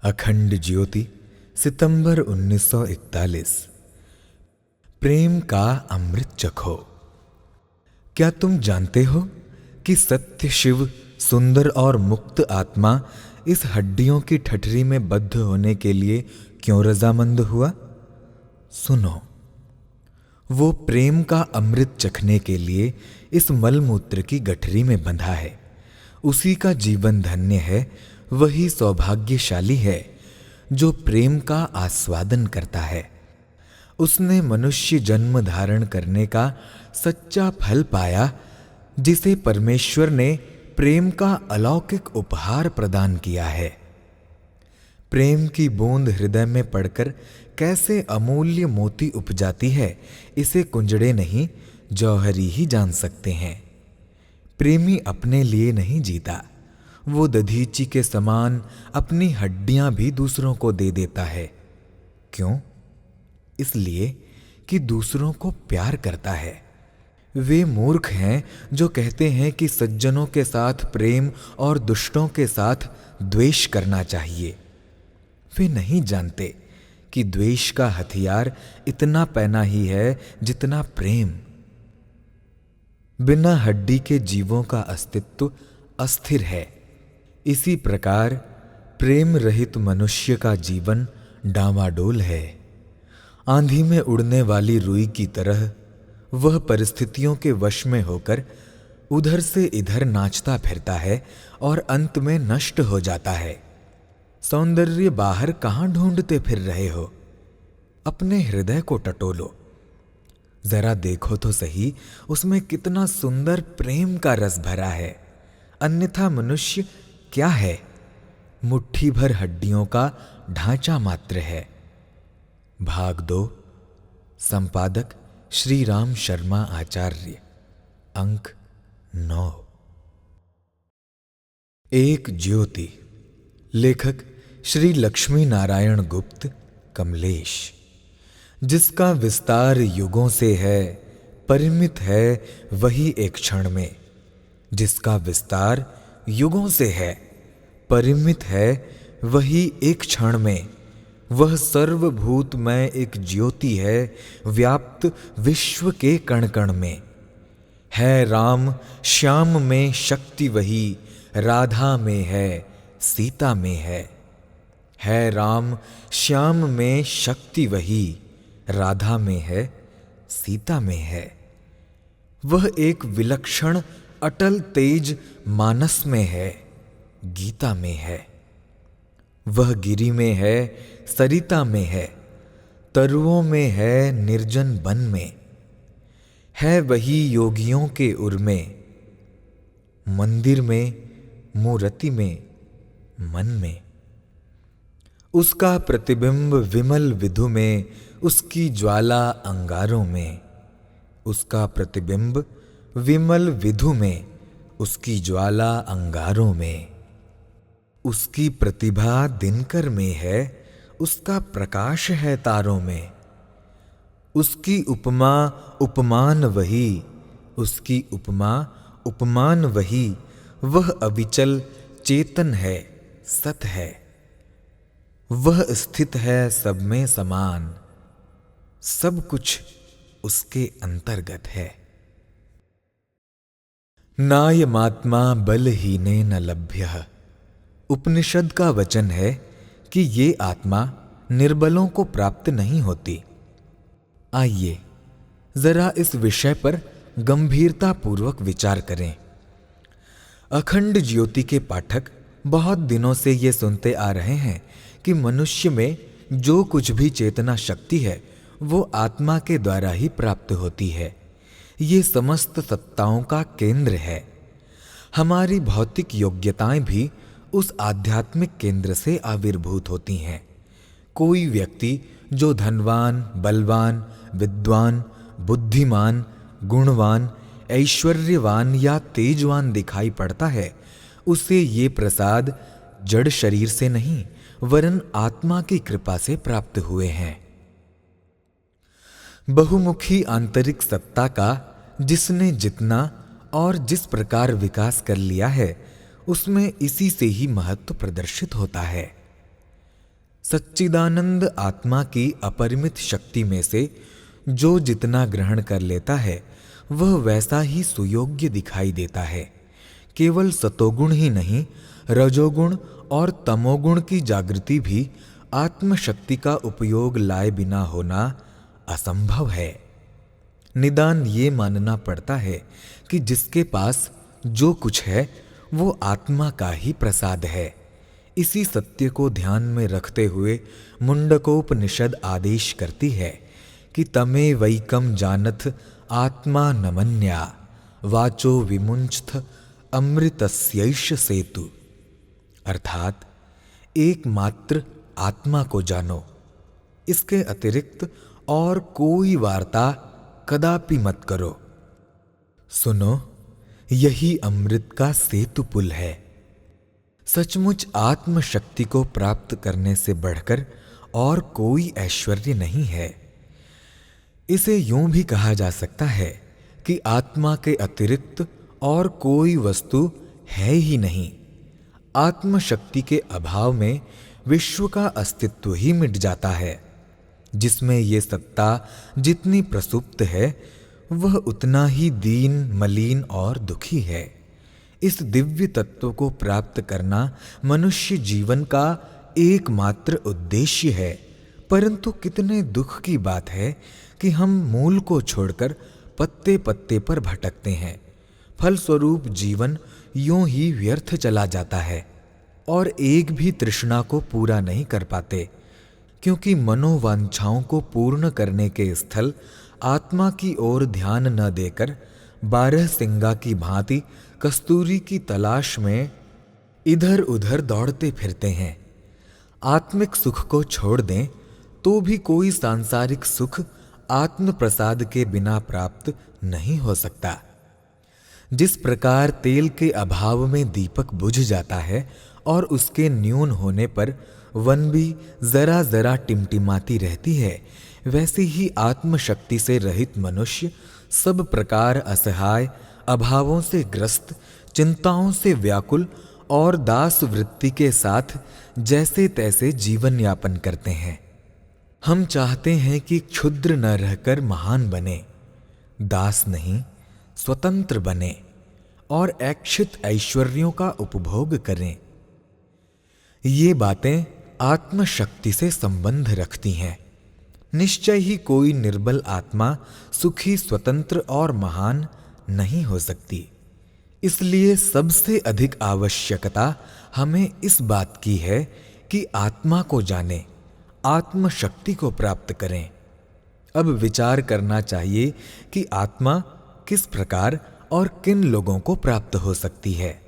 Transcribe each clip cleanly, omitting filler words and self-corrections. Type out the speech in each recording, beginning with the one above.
अखंड ज्योति, सितंबर 1941। प्रेम का अमृत चखो। क्या तुम जानते हो कि सत्य शिव, सुंदर और मुक्त आत्मा इस हड्डियों की ठठरी में बद्ध होने के लिए क्यों रजामंद हुआ? सुनो, वो प्रेम का अमृत चखने के लिए इस मलमूत्र की गठरी में बंधा है। उसी का जीवन धन्य है, वही सौभाग्यशाली है जो प्रेम का आस्वादन करता है। उसने मनुष्य जन्म धारण करने का सच्चा फल पाया, जिसे परमेश्वर ने प्रेम का अलौकिक उपहार प्रदान किया है। प्रेम की बूंद हृदय में पड़कर कैसे अमूल्य मोती उपजाती है, इसे कुंजड़े नहीं, जौहरी ही जान सकते हैं। प्रेमी अपने लिए नहीं जीता, वो दधीची के समान अपनी हड्डियां भी दूसरों को दे देता है। क्यों? इसलिए कि दूसरों को प्यार करता है। वे मूर्ख हैं जो कहते हैं कि सज्जनों के साथ प्रेम और दुष्टों के साथ द्वेष करना चाहिए। वे नहीं जानते कि द्वेष का हथियार इतना पैना ही है जितना प्रेम। बिना हड्डी के जीवों का अस्तित्व अस्थिर है। इसी प्रकार प्रेम रहित मनुष्य का जीवन डामाडोल है। आंधी में उड़ने वाली रुई की तरह वह परिस्थितियों के वश में होकर उधर से इधर नाचता फिरता है और अंत में नष्ट हो जाता है। सौंदर्य बाहर कहां ढूंढते फिर रहे हो? अपने हृदय को टटोलो, जरा देखो तो सही, उसमें कितना सुंदर प्रेम का रस भरा है। अन्यथा मनुष्य क्या है? मुट्ठी भर हड्डियों का ढांचा मात्र है। भाग 2, संपादक श्री राम शर्मा आचार्य, अंक 9। एक ज्योति, लेखक श्री लक्ष्मी नारायण गुप्त, कमलेश। जिसका विस्तार युगों से है, परिमित है वही एक क्षण में। जिसका विस्तार युगों से है, परिमित है वही एक क्षण में। वह सर्वभूतमय एक ज्योति है, व्याप्त विश्व के कण कण में। है राम श्याम में शक्ति वही, राधा में है, सीता में है। है राम श्याम में शक्ति वही, राधा में है, सीता में है। वह एक विलक्षण अटल तेज मानस में है, गीता में है। वह गिरि में है, सरिता में है, तरुओं में है, निर्जन वन में। है वही योगियों के उर में, मंदिर में, मूर्ति में, मन में। उसका प्रतिबिंब विमल विधु में, उसकी ज्वाला अंगारों में। उसका प्रतिबिंब विमल विधु में, उसकी ज्वाला अंगारों में। उसकी प्रतिभा दिनकर में है, उसका प्रकाश है तारों में। उसकी उपमा उपमान वही, उसकी उपमा उपमान वही। वह अविचल चेतन है, सत है। वह स्थित है सब में समान, सब कुछ उसके अंतर्गत है। नायमात्मा बलहीने न लभ्यः। उपनिषद का वचन है कि ये आत्मा निर्बलों को प्राप्त नहीं होती। आइए जरा इस विषय पर गंभीरता पूर्वक विचार करें। अखंड ज्योति के पाठक बहुत दिनों से ये सुनते आ रहे हैं कि मनुष्य में जो कुछ भी चेतना शक्ति है वो आत्मा के द्वारा ही प्राप्त होती है। ये समस्त सत्ताओं का केंद्र है। हमारी भौतिक योग्यताएं भी उस आध्यात्मिक केंद्र से आविर्भूत होती हैं। कोई व्यक्ति जो धनवान, बलवान, विद्वान, बुद्धिमान, गुणवान, ऐश्वर्यवान या तेजवान दिखाई पड़ता है, उसे ये प्रसाद जड़ शरीर से नहीं वरन आत्मा की कृपा से प्राप्त हुए हैं। बहुमुखी आंतरिक सत्ता का जिसने जितना और जिस प्रकार विकास कर लिया है, उसमें इसी से ही महत्व प्रदर्शित होता है। सच्चिदानंद आत्मा की अपरिमित शक्ति में से जो जितना ग्रहण कर लेता है वह वैसा ही सुयोग्य दिखाई देता है। केवल सतोगुण ही नहीं, रजोगुण और तमोगुण की जागृति भी आत्मशक्ति का उपयोग लाए बिना होना असंभव है। निदान ये मानना पड़ता है कि जिसके पास जो कुछ है वो आत्मा का ही प्रसाद है। इसी सत्य को ध्यान में रखते हुए मुंडकोपनिषद आदेश करती है कि तमे वैकम जानथ आत्मा नमन्या वाचो विमुंचथ अमृतस्यैष सेतु। अर्थात एकमात्र आत्मा को जानो, इसके अतिरिक्त और कोई वार्ता कदापि मत करो। सुनो, यही अमृत का सेतु पुल है। सचमुच आत्मशक्ति को प्राप्त करने से बढ़कर और कोई ऐश्वर्य नहीं है। इसे यूं भी कहा जा सकता है कि आत्मा के अतिरिक्त और कोई वस्तु है ही नहीं। आत्मशक्ति के अभाव में विश्व का अस्तित्व ही मिट जाता है। जिसमें ये सत्ता जितनी प्रसुप्त है वह उतना ही दीन, मलिन और दुखी है। इस दिव्य तत्व को प्राप्त करना मनुष्य जीवन का एकमात्र उद्देश्य है। परंतु कितने दुख की बात है कि हम मूल को छोड़कर पत्ते पत्ते पर भटकते हैं। फलस्वरूप जीवन यूं ही व्यर्थ चला जाता है और एक भी तृष्णा को पूरा नहीं कर पाते, क्योंकि मनोवांछाओं को पूर्ण करने के स्थल आत्मा की ओर ध्यान न देकर बारहसिंगा की भांति कस्तूरी की तलाश में इधर उधर दौड़ते फिरते हैं। आत्मिक सुख को छोड़ दें तो भी कोई सांसारिक सुख आत्म प्रसाद के बिना प्राप्त नहीं हो सकता। जिस प्रकार तेल के अभाव में दीपक बुझ जाता है और उसके न्यून होने पर वन भी जरा जरा टिमटिमाती रहती है, वैसे ही आत्मशक्ति से रहित मनुष्य सब प्रकार असहाय, अभावों से ग्रस्त, चिंताओं से व्याकुल और दास वृत्ति के साथ जैसे तैसे जीवन यापन करते हैं। हम चाहते हैं कि क्षुद्र न रहकर महान बने, दास नहीं स्वतंत्र बने और ऐच्छित ऐश्वर्यों का उपभोग करें। ये बातें आत्मशक्ति से संबंध रखती हैं। निश्चय ही कोई निर्बल आत्मा सुखी, स्वतंत्र और महान नहीं हो सकती। इसलिए सबसे अधिक आवश्यकता हमें इस बात की है कि आत्मा को जानें, आत्मशक्ति को प्राप्त करें। अब विचार करना चाहिए कि आत्मा किस प्रकार और किन लोगों को प्राप्त हो सकती है।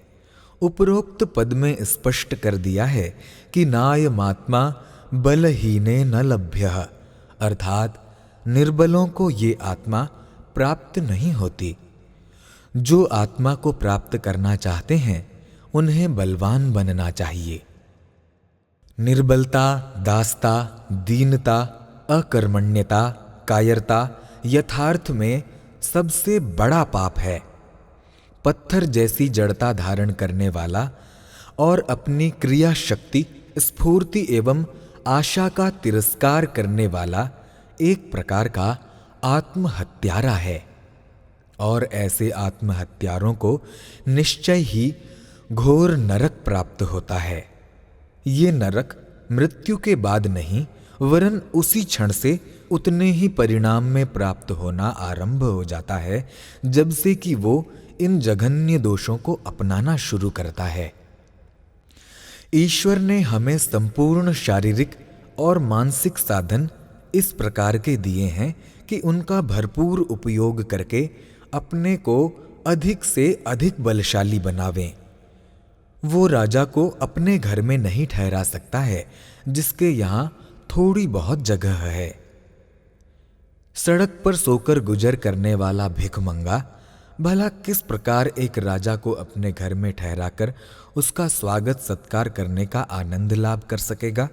उपरोक्त पद में स्पष्ट कर दिया है कि नायमात्मा बलहीने न लभ्यः, अर्थात निर्बलों को ये आत्मा प्राप्त नहीं होती। जो आत्मा को प्राप्त करना चाहते हैं उन्हें बलवान बनना चाहिए। निर्बलता, दासता, दीनता, अकर्मण्यता, कायरता यथार्थ में सबसे बड़ा पाप है। पत्थर जैसी जड़ता धारण करने वाला और अपनी क्रिया शक्ति, स्फूर्ति एवं आशा का तिरस्कार करने वाला एक प्रकार का आत्महत्यारा है। और ऐसे आत्महत्यारों को निश्चय ही घोर नरक प्राप्त होता है। ये नरक मृत्यु के बाद नहीं वरन उसी क्षण से उतने ही परिणाम में प्राप्त होना आरंभ हो जाता है जब से कि वो इन जघन्य दोषों को अपनाना शुरू करता है। ईश्वर ने हमें संपूर्ण शारीरिक और मानसिक साधन इस प्रकार के दिए हैं कि उनका भरपूर उपयोग करके अपने को अधिक से अधिक बलशाली बनावें। वो राजा को अपने घर में नहीं ठहरा सकता है जिसके यहां थोड़ी बहुत जगह है। सड़क पर सोकर गुजर करने वाला भिखमंगा भला किस प्रकार एक राजा को अपने घर में ठहराकर उसका स्वागत सत्कार करने का आनंद लाभ कर सकेगा?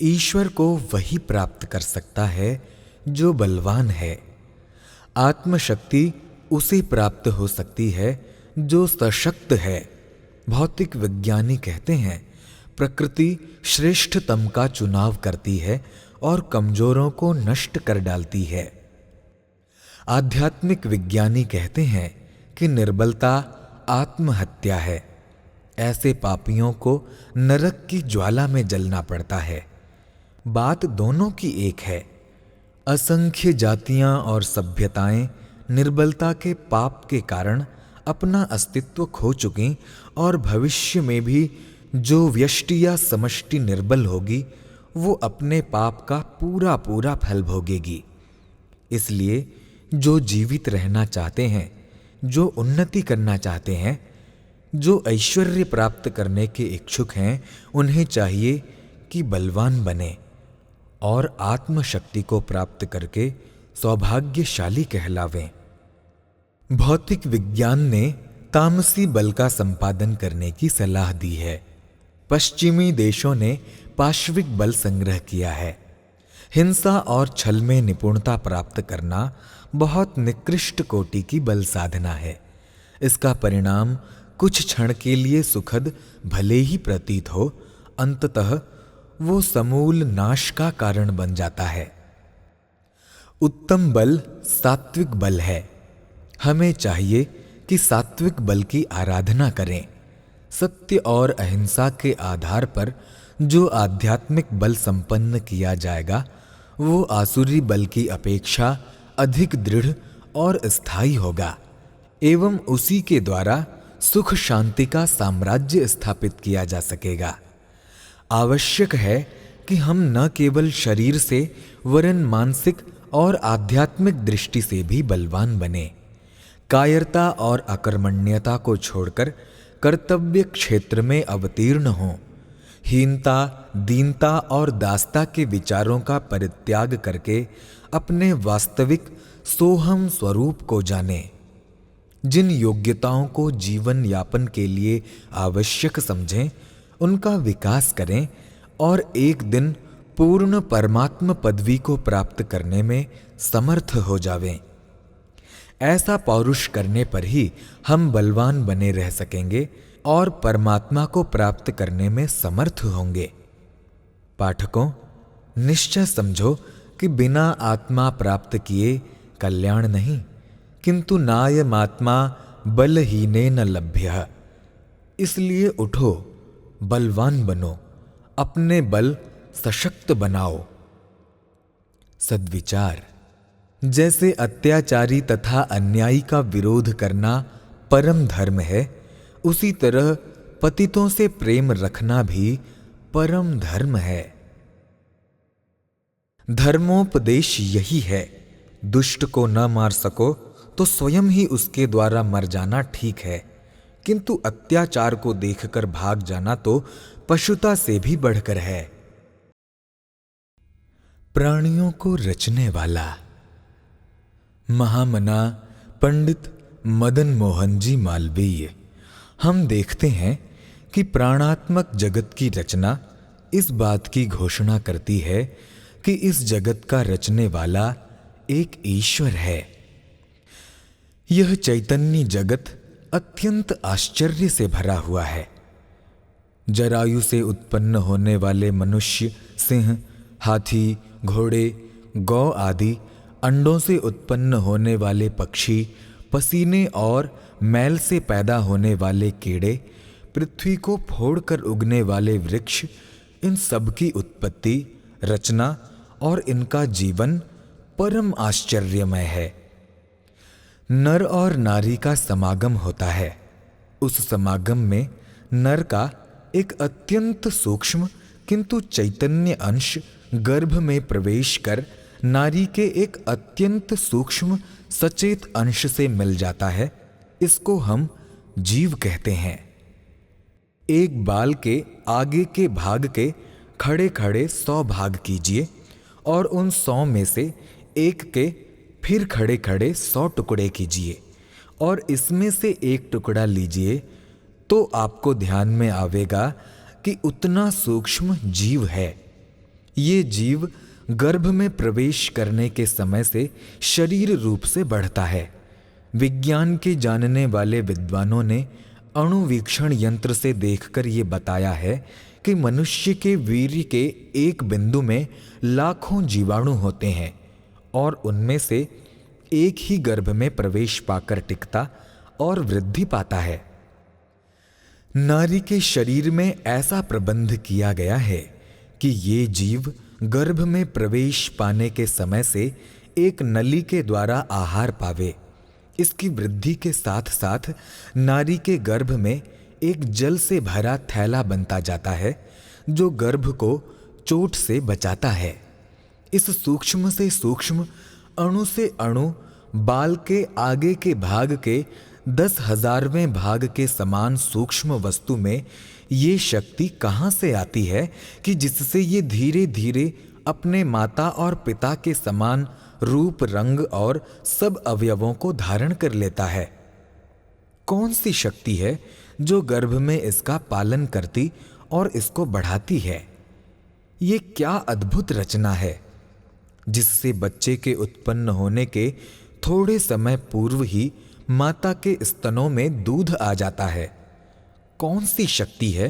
ईश्वर को वही प्राप्त कर सकता है जो बलवान है। आत्मशक्ति उसे प्राप्त हो सकती है जो सशक्त है। भौतिक विज्ञानी कहते हैं प्रकृति श्रेष्ठतम का चुनाव करती है और कमजोरों को नष्ट कर डालती है। आध्यात्मिक विज्ञानी कहते हैं कि निर्बलता आत्महत्या है। ऐसे पापियों को नरक की ज्वाला में जलना पड़ता है। बात दोनों की एक है। असंख्य जातियां और सभ्यताएं निर्बलता के पाप के कारण अपना अस्तित्व खो चुकी और भविष्य में भी जो व्यष्टि या समष्टि निर्बल होगी वो अपने पाप का पूरा पूरा फल भोगेगी। इसलिए जो जीवित रहना चाहते हैं, जो उन्नति करना चाहते हैं, जो ऐश्वर्य प्राप्त करने के इच्छुक हैं, उन्हें चाहिए कि बलवान बने और आत्मशक्ति को प्राप्त करके सौभाग्यशाली कहलावें। भौतिक विज्ञान ने तामसी बल का संपादन करने की सलाह दी है। पश्चिमी देशों ने पाश्विक बल संग्रह किया है। हिंसा और छल में निपुणता प्राप्त करना बहुत निकृष्ट कोटि की बल साधना है। इसका परिणाम कुछ क्षण के लिए सुखद भले ही प्रतीत हो, अंततः वो समूल नाश का कारण बन जाता है। उत्तम बल सात्विक बल है। हमें चाहिए कि सात्विक बल की आराधना करें। सत्य और अहिंसा के आधार पर जो आध्यात्मिक बल संपन्न किया जाएगा वो आसुरी बल की अपेक्षा अधिक दृढ़ और स्थायी होगा एवं उसी के द्वारा सुख शांति का साम्राज्य स्थापित किया जा सकेगा। आवश्यक है कि हम न केवल शरीर से वरन मानसिक और आध्यात्मिक दृष्टि से भी बलवान बने। कायरता और अकर्मण्यता को छोड़कर कर्तव्य क्षेत्र में अवतीर्ण हों। हीनता, दीनता और दासता के विचारों का परित्याग करके अपने वास्तविक सोहम स्वरूप को जानें। जिन योग्यताओं को जीवन यापन के लिए आवश्यक समझें, उनका विकास करें और एक दिन पूर्ण परमात्म पदवी को प्राप्त करने में समर्थ हो जावें। ऐसा पौरुष करने पर ही हम बलवान बने रह सकेंगे और परमात्मा को प्राप्त करने में समर्थ होंगे। पाठकों, निश्चय समझो कि बिना आत्मा प्राप्त किए कल्याण नहीं, किंतु नायमात्मा बलहीनेन लभ्यः। इसलिए उठो, बलवान बनो, अपने बल सशक्त बनाओ। सद्विचार। जैसे अत्याचारी तथा अन्यायी का विरोध करना परम धर्म है, उसी तरह पतितों से प्रेम रखना भी परम धर्म है। धर्मोपदेश यही है, दुष्ट को न मार सको तो स्वयं ही उसके द्वारा मर जाना ठीक है, किंतु अत्याचार को देखकर भाग जाना तो पशुता से भी बढ़कर है। प्राणियों को रचने वाला। महामना पंडित मदन मोहन जी मालवीय। हम देखते हैं कि प्राणात्मक जगत की रचना इस बात की घोषणा करती है कि इस जगत का रचने वाला एक ईश्वर है। यह चैतन्य जगत अत्यंत आश्चर्य से भरा हुआ है। जरायु से उत्पन्न होने वाले मनुष्य, सिंह, हाथी, घोड़े, गौ आदि, अंडों से उत्पन्न होने वाले पक्षी, पसीने और मैल से पैदा होने वाले कीड़े, पृथ्वी को फोड़कर उगने वाले वृक्ष, इन सब की उत्पत्ति, रचना और इनका जीवन परम आश्चर्यमय है। नर और नारी का समागम होता है। उस समागम में नर का एक अत्यंत सूक्ष्म किंतु चैतन्य अंश गर्भ में प्रवेश कर नारी के एक अत्यंत सूक्ष्म सचेत अंश से मिल जाता है। इसको हम जीव कहते हैं। एक बाल के आगे के भाग के खड़े खड़े 100 भाग कीजिए और उन 100 में से एक के फिर खड़े खड़े 100 टुकड़े कीजिए और इसमें से एक टुकड़ा लीजिए, तो आपको ध्यान में आवेगा कि उतना सूक्ष्म जीव है। ये जीव गर्भ में प्रवेश करने के समय से शरीर रूप से बढ़ता है। विज्ञान के जानने वाले विद्वानों ने अणुवीक्षण यंत्र से देखकर ये बताया है कि मनुष्य के वीर्य के एक बिंदु में लाखों जीवाणु होते हैं और उनमें से एक ही गर्भ में प्रवेश पाकर टिकता और वृद्धि पाता है। नारी के शरीर में ऐसा प्रबंध किया गया है कि ये जीव गर्भ में प्रवेश पाने के समय से एक नली के द्वारा आहार पावे। इसकी वृद्धि के साथ साथ नारी के गर्भ में एक जल से भरा थैला बनता जाता है जो गर्भ को चोट से बचाता है। इस सूक्ष्म से सूक्ष्म, अणु से अणु, बाल के आगे के भाग के 10,000वें भाग के समान सूक्ष्म वस्तु में ये शक्ति कहाँ से आती है कि जिससे ये धीरे धीरे अपने माता और पिता के समान रूप, रंग और सब अवयवों को धारण कर लेता है? कौन सी शक्ति है जो गर्भ में इसका पालन करती और इसको बढ़ाती है? ये क्या अद्भुत रचना है जिससे बच्चे के उत्पन्न होने के थोड़े समय पूर्व ही माता के स्तनों में दूध आ जाता है। कौन सी शक्ति है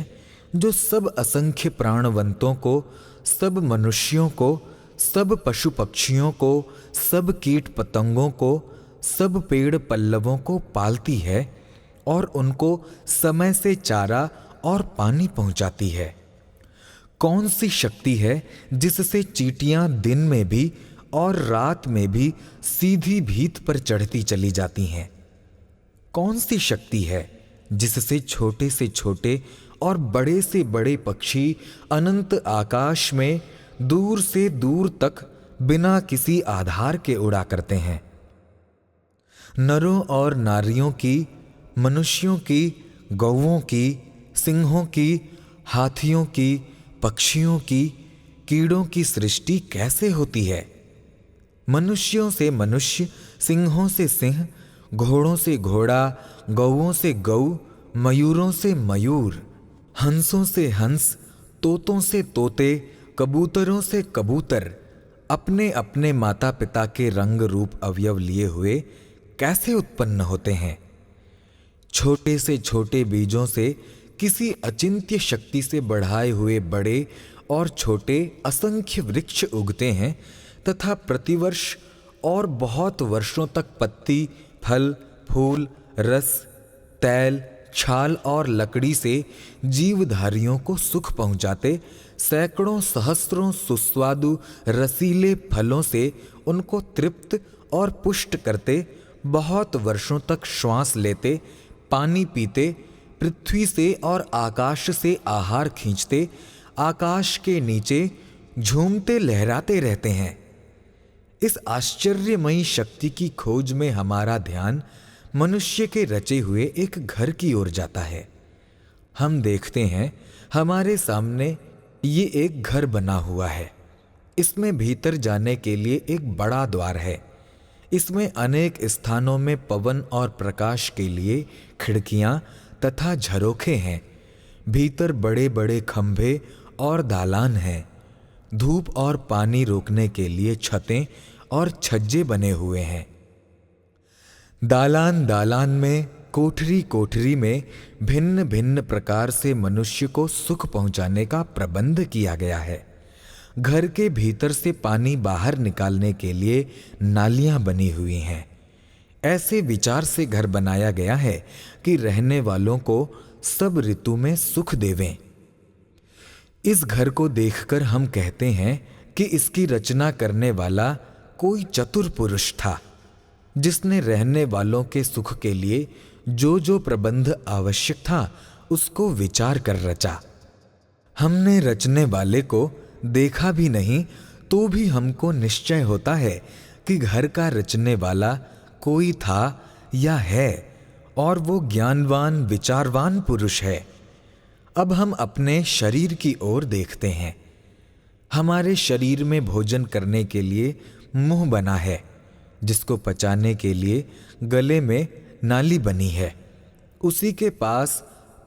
जो सब असंख्य प्राणवंतों को, सब मनुष्यों को, सब पशु पक्षियों को, सब कीट पतंगों को, सब पेड़ पल्लवों को पालती है और उनको समय से चारा और पानी पहुंचाती है? कौन सी शक्ति है जिससे चींटियां दिन में भी और रात में भी सीधी भीत पर चढ़ती चली जाती हैं? कौन सी शक्ति है जिससे छोटे से छोटे और बड़े से बड़े पक्षी अनंत आकाश में दूर से दूर तक बिना किसी आधार के उड़ा करते हैं? नरों और नारियों की, मनुष्यों की, गौओं की, सिंहों की, हाथियों की, पक्षियों की, कीड़ों की सृष्टि कैसे होती है? मनुष्यों से मनुष्य, सिंहों से सिंह, घोड़ों से घोड़ा, गौओं से गौ, मयूरों से मयूर, हंसों से हंस, तोतों से तोते, कबूतरों से कबूतर अपने अपने माता पिता के रंग रूप अवयव लिए हुए कैसे उत्पन्न होते हैं? छोटे से छोटे बीजों से किसी अचिंत्य शक्ति से बढ़ाए हुए बड़े और छोटे असंख्य वृक्ष उगते हैं तथा प्रतिवर्ष और बहुत वर्षों तक पत्ती, फल, फूल, रस, तैल, छाल और लकड़ी से जीवधारियों को सुख पहुंचाते, सैकड़ों सहस्रों सुस्वादु रसीले फलों से उनको तृप्त और पुष्ट करते, बहुत वर्षों तक श्वास लेते, पानी पीते, पृथ्वी से और आकाश से आहार खींचते, आकाश के नीचे झूमते लहराते रहते हैं। इस आश्चर्यमयी शक्ति की खोज में हमारा ध्यान मनुष्य के रचे हुए एक घर की ओर जाता है। हम देखते हैं हमारे सामने ये एक घर बना हुआ है। इसमें भीतर जाने के लिए एक बड़ा द्वार है। इसमें अनेक स्थानों में पवन और प्रकाश के लिए खिड़कियां तथा झरोखे हैं। भीतर बड़े बड़े खंभे और दालान हैं। धूप और पानी रोकने के लिए छतें और छज्जे बने हुए हैं। दालान दालान में, कोठरी कोठरी में भिन्न भिन्न प्रकार से मनुष्य को सुख पहुंचाने का प्रबंध किया गया है। घर के भीतर से पानी बाहर निकालने के लिए नालियां बनी हुई हैं। ऐसे विचार से घर बनाया गया है कि रहने वालों को सब ऋतु में सुख देवें। इस घर को देखकर हम कहते हैं कि इसकी रचना करने वाला कोई चतुर पुरुष था, जिसने रहने वालों के सुख के लिए जो जो प्रबंध आवश्यक था उसको विचार कर रचा। हमने रचने वाले को देखा भी नहीं तो भी हमको निश्चय होता है कि घर का रचने वाला कोई था या है और वो ज्ञानवान विचारवान पुरुष है। अब हम अपने शरीर की ओर देखते हैं। हमारे शरीर में भोजन करने के लिए मुंह बना है, जिसको पचाने के लिए गले में नाली बनी है। उसी के पास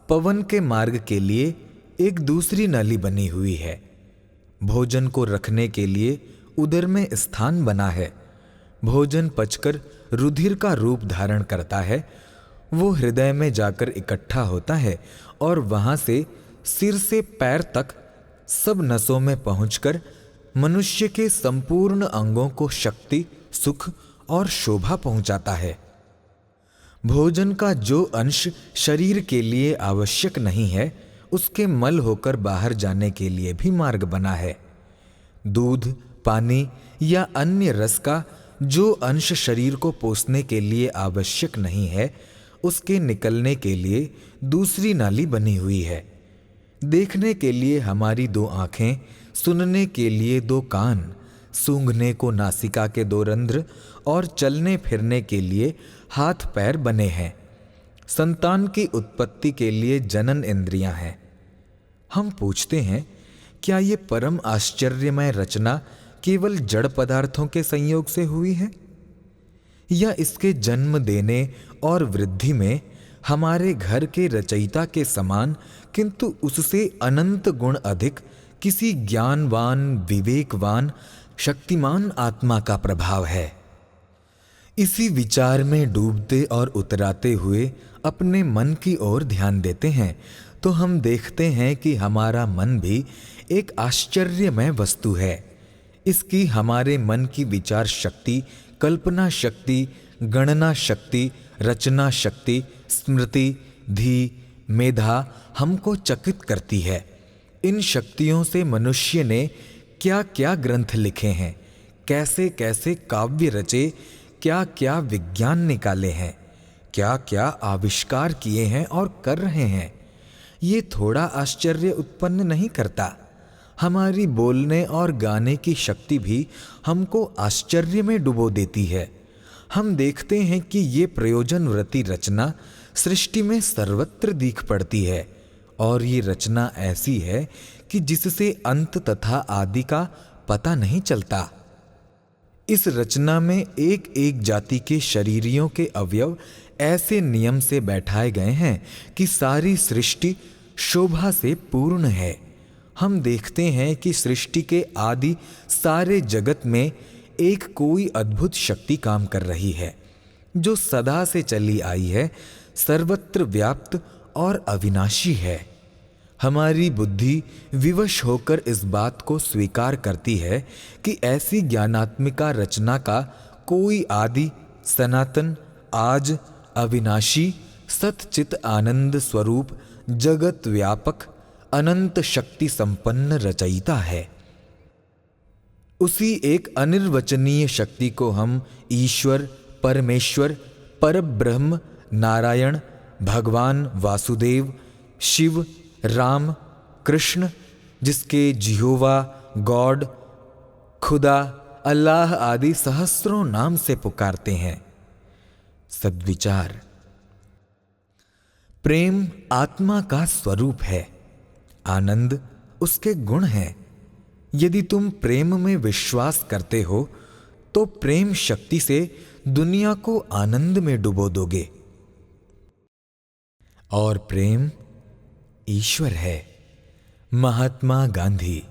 पवन के मार्ग के लिए एक दूसरी नाली बनी हुई है। भोजन को रखने के लिए उदर में स्थान बना है। भोजन पचकर रुधिर का रूप धारण करता है। वो हृदय में जाकर इकट्ठा होता है और वहां से सिर से पैर तक सब नसों में पहुंचकर मनुष्य के संपूर्ण अंगों को शक्ति, सुख और शोभा पहुंचाता है। भोजन का जो अंश शरीर के लिए आवश्यक नहीं है, उसके मल होकर बाहर जाने के लिए भी मार्ग बना है। दूध, पानी या अन्य रस का जो अंश शरीर को पोषने के लिए आवश्यक नहीं है, उसके निकलने के लिए दूसरी नाली बनी हुई है। देखने के लिए हमारी 2 आंखें, सुनने के लिए 2 कान, सूंघने को नासिका के 2 रंध्र और चलने फिरने के लिए हाथ पैर बने हैं। संतान की उत्पत्ति के लिए जनन इंद्रियां हैं। हम पूछते हैं, क्या ये परम आश्चर्यमय रचना केवल जड़ पदार्थों के संयोग से हुई है, या इसके जन्म देने और वृद्धि में हमारे घर के रचयिता के समान किंतु उससे अनंत गुण अधिक किसी ज्ञानवान, विवेकवान, शक्तिमान आत्मा का प्रभाव है? इसी विचार में डूबते और उतराते हुए अपने मन की ओर ध्यान देते हैं तो हम देखते हैं कि हमारा मन भी एक आश्चर्यमय वस्तु है। इसकी हमारे मन की विचार शक्ति, कल्पना शक्ति, गणना शक्ति, रचना शक्ति, स्मृति, धी, मेधा हमको चकित करती है। इन शक्तियों से मनुष्य ने क्या क्या ग्रंथ लिखे हैं, कैसे कैसे काव्य रचे, क्या क्या विज्ञान निकाले हैं, क्या क्या आविष्कार किए हैं और कर रहे हैं। ये थोड़ा आश्चर्य उत्पन्न नहीं करता? हमारी बोलने और गाने की शक्ति भी हमको आश्चर्य में डुबो देती है। हम देखते हैं कि ये प्रयोजनव्रती रचना सृष्टि में सर्वत्र दिख पड़ती है, और ये रचना ऐसी है कि जिससे अंत तथा आदि का पता नहीं चलता। इस रचना में एक एक जाति के शरीरियों के अवयव ऐसे नियम से बैठाए गए हैं कि सारी सृष्टि शोभा से पूर्ण है। हम देखते हैं कि सृष्टि के आदि सारे जगत में एक कोई अद्भुत शक्ति काम कर रही है, जो सदा से चली आई है, सर्वत्र व्याप्त और अविनाशी है। हमारी बुद्धि विवश होकर इस बात को स्वीकार करती है कि ऐसी ज्ञानात्मिका रचना का कोई आदि, सनातन, आज, अविनाशी, सतचित आनंद स्वरूप, जगत व्यापक, अनंत शक्ति संपन्न रचयिता है। उसी एक अनिर्वचनीय शक्ति को हम ईश्वर, परमेश्वर, परब्रह्म, नारायण, भगवान वासुदेव, शिव, राम, कृष्ण, जिसके जिहोवा, गॉड, खुदा, अल्लाह आदि सहस्रों नाम से पुकारते हैं। सद्विचार। प्रेम आत्मा का स्वरूप है, आनंद उसके गुण हैं। यदि तुम प्रेम में विश्वास करते हो तो प्रेम शक्ति से दुनिया को आनंद में डुबो दोगे। और प्रेम ईश्वर है। महात्मा गांधी।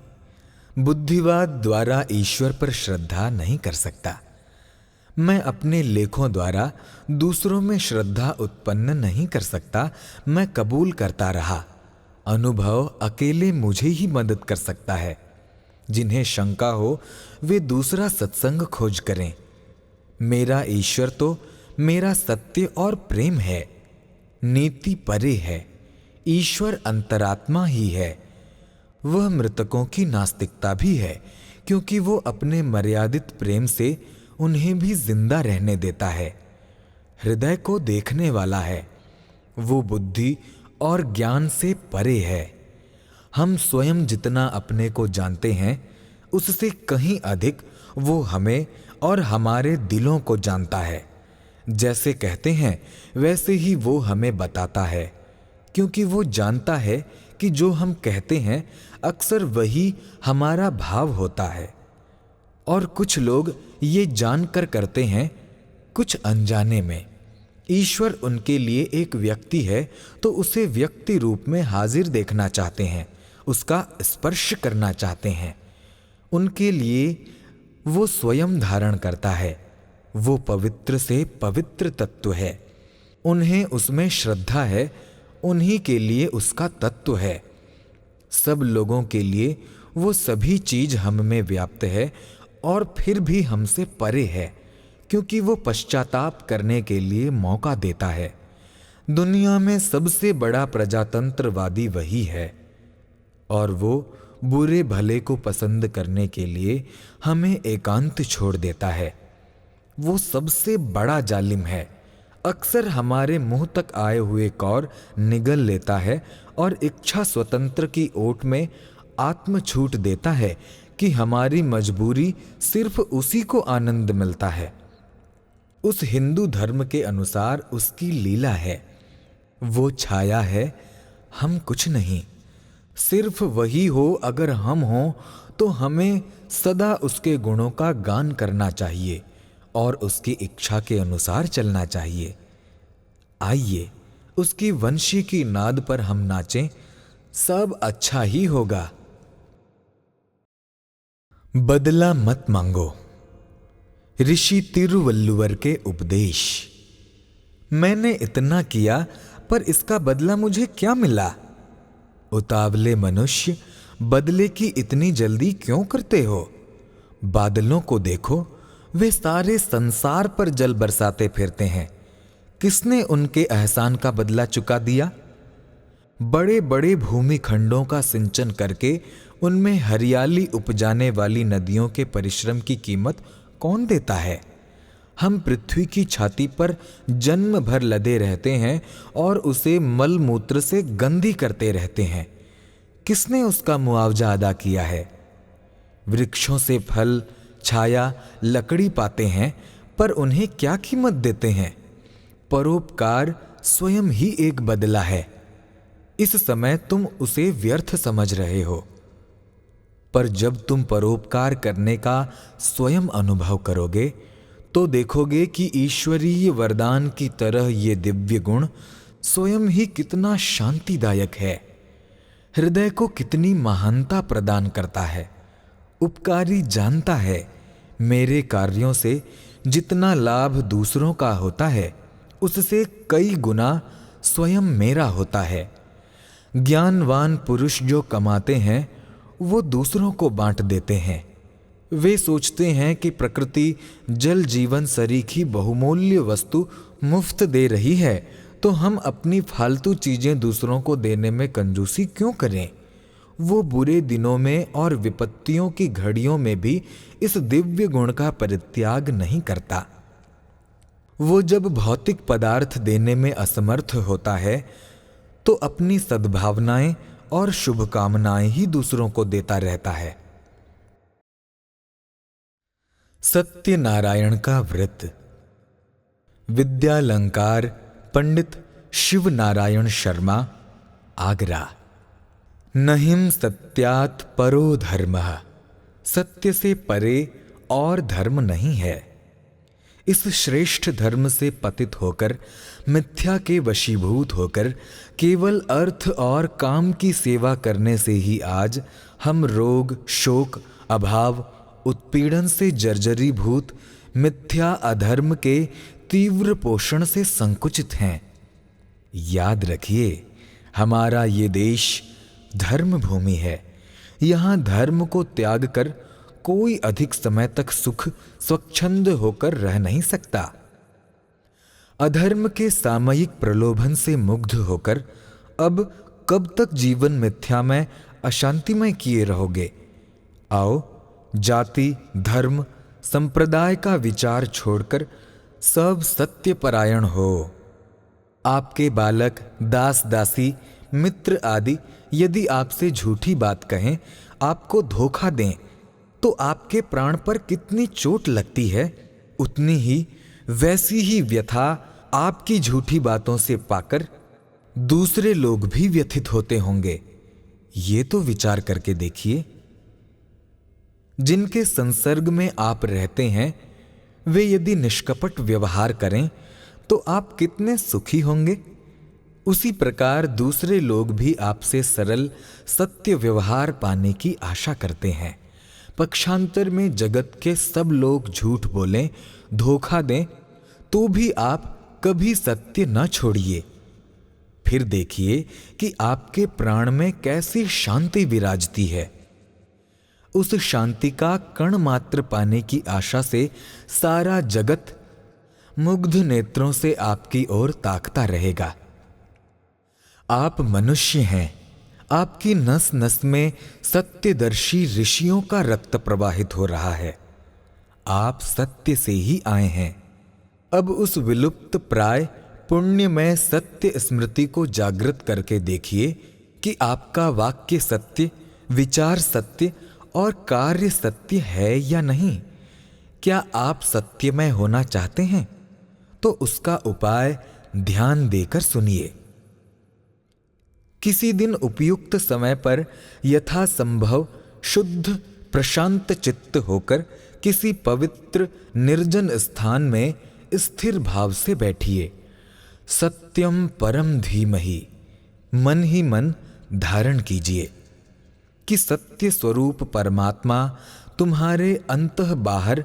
बुद्धिवाद द्वारा ईश्वर पर श्रद्धा नहीं कर सकता। मैं अपने लेखों द्वारा दूसरों में श्रद्धा उत्पन्न नहीं कर सकता। मैं कबूल करता रहा। अनुभव अकेले मुझे ही मदद कर सकता है। जिन्हें शंका हो वे दूसरा सत्संग खोज करें। मेरा ईश्वर तो मेरा सत्य और प्रेम है। नीति परे है। ईश्वर अंतरात्मा ही है। वह मृतकों की नास्तिकता भी है, क्योंकि वो अपने मर्यादित प्रेम से उन्हें भी जिंदा रहने देता है। हृदय को देखने वाला है। वो बुद्धि और ज्ञान से परे है। हम स्वयं जितना अपने को जानते हैं उससे कहीं अधिक वो हमें और हमारे दिलों को जानता है। जैसे कहते हैं वैसे ही वो हमें बताता है, क्योंकि वो जानता है कि जो हम कहते हैं अक्सर वही हमारा भाव होता है। और कुछ लोग ये जानकर करते हैं, कुछ अनजाने में। ईश्वर उनके लिए एक व्यक्ति है तो उसे व्यक्ति रूप में हाजिर देखना चाहते हैं, उसका स्पर्श करना चाहते हैं। उनके लिए वो स्वयं धारण करता है। वो पवित्र से पवित्र तत्व है। उन्हें उसमें श्रद्धा है। उन्हीं के लिए उसका तत्व है। सब लोगों के लिए वो सभी चीज हम में व्याप्त है और फिर भी हमसे परे है, क्योंकि वो पश्चाताप करने के लिए मौका देता है। दुनिया में सबसे बड़ा प्रजातंत्रवादी वही है और वो बुरे भले को पसंद करने के लिए हमें एकांत छोड़ देता है। वो सबसे बड़ा जालिम है। अक्सर हमारे मुंह तक आए हुए कौर निगल लेता है और इच्छा स्वतंत्र की ओट में आत्म छूट देता है कि हमारी मजबूरी सिर्फ उसी को आनंद मिलता है। उस हिंदू धर्म के अनुसार उसकी लीला है। वो छाया है, हम कुछ नहीं। सिर्फ वही हो अगर हम हों तो हमें सदा उसके गुणों का गान करना चाहिए और उसकी इच्छा के अनुसार चलना चाहिए। आइए उसकी वंशी की नाद पर हम नाचें, सब अच्छा ही होगा। बदला मत मांगो। ऋषि तिरुवल्लुवर के उपदेश। मैंने इतना किया पर इसका बदला मुझे क्या मिला? उतावले मनुष्य, बदले की इतनी जल्दी क्यों करते हो? बादलों को देखो, वे सारे संसार पर जल बरसाते फिरते हैं। किसने उनके एहसान का बदला चुका दिया? बड़े बड़े भूमि खंडों का सिंचन करके उनमें हरियाली उपजाने वाली नदियों के परिश्रम की कीमत कौन देता है? हम पृथ्वी की छाती पर जन्म भर लदे रहते हैं और उसे मल मूत्र से गंदी करते रहते हैं। किसने उसका मुआवजा अदा किया है? वृक्षों से फल, छाया, लकड़ी पाते हैं, पर उन्हें क्या कीमत देते हैं? परोपकार स्वयं ही एक बदला है। इस समय तुम उसे व्यर्थ समझ रहे हो, पर जब तुम परोपकार करने का स्वयं अनुभव करोगे तो देखोगे कि ईश्वरीय वरदान की तरह ये दिव्य गुण स्वयं ही कितना शांतिदायक है, हृदय को कितनी महानता प्रदान करता है। उपकारी जानता है मेरे कार्यों से जितना लाभ दूसरों का होता है उससे कई गुना स्वयं मेरा होता है। ज्ञानवान पुरुष जो कमाते हैं वो दूसरों को बांट देते हैं। वे सोचते हैं कि प्रकृति जल जीवन सरीखी बहुमूल्य वस्तु मुफ्त दे रही है, तो हम अपनी फालतू चीजें दूसरों को देने में कंजूसी क्यों करें? वो बुरे दिनों में और विपत्तियों की घड़ियों में भी इस दिव्य गुण का परित्याग नहीं करता। वो जब भौतिक पदार्थ देने में असमर्थ होता है तो अपनी सद्भावनाएं और शुभकामनाएं ही दूसरों को देता रहता है। सत्यनारायण का व्रत। विद्यालंकार, पंडित शिव नारायण शर्मा, आगरा। नहिं सत्यात् परो धर्मः। सत्य से परे और धर्म नहीं है। इस श्रेष्ठ धर्म से पतित होकर, मिथ्या के वशीभूत होकर, केवल अर्थ और काम की सेवा करने से ही आज हम रोग, शोक, अभाव, उत्पीड़न से जर्जरीभूत मिथ्या अधर्म के तीव्र पोषण से संकुचित हैं। याद रखिए, हमारा ये देश धर्म भूमि है। यहाँ धर्म को त्याग कर कोई अधिक समय तक सुख स्वच्छंद होकर रह नहीं सकता। अधर्म के सामयिक प्रलोभन से मुग्ध होकर अब कब तक जीवन मिथ्यामय, अशांतिमय किए रहोगे? आओ, जाति, धर्म, संप्रदाय का विचार छोड़कर सब सत्यपरायण हो। आपके बालक, दास दासी, मित्र आदि यदि आपसे झूठी बात कहें, आपको धोखा दें, तो आपके प्राण पर कितनी चोट लगती है, उतनी ही वैसी ही व्यथा आपकी झूठी बातों से पाकर दूसरे लोग भी व्यथित होते होंगे। ये तो विचार करके देखिए। जिनके संसर्ग में आप रहते हैं वे यदि निष्कपट व्यवहार करें तो आप कितने सुखी होंगे। उसी प्रकार दूसरे लोग भी आपसे सरल सत्य व्यवहार पाने की आशा करते हैं। पक्षांतर में जगत के सब लोग झूठ बोलें, धोखा दें, तो भी आप कभी सत्य न छोड़िए। फिर देखिए कि आपके प्राण में कैसी शांति विराजती है। उस शांति का कण मात्र पाने की आशा से सारा जगत मुग्ध नेत्रों से आपकी ओर ताकता रहेगा। आप मनुष्य हैं, आपकी नस नस में सत्यदर्शी ऋषियों का रक्त प्रवाहित हो रहा है। आप सत्य से ही आए हैं। अब उस विलुप्त प्राय पुण्यमय सत्य स्मृति को जागृत करके देखिए कि आपका वाक्य सत्य, विचार सत्य और कार्य सत्य है या नहीं। क्या आप सत्यमय होना चाहते हैं? तो उसका उपाय ध्यान देकर सुनिए। किसी दिन उपयुक्त समय पर यथासंभव शुद्ध प्रशांत चित्त होकर किसी पवित्र निर्जन स्थान में स्थिर भाव से बैठिए। सत्यम परम धीमहि मन ही मन धारण कीजिए कि सत्य स्वरूप परमात्मा तुम्हारे अंतः बाहर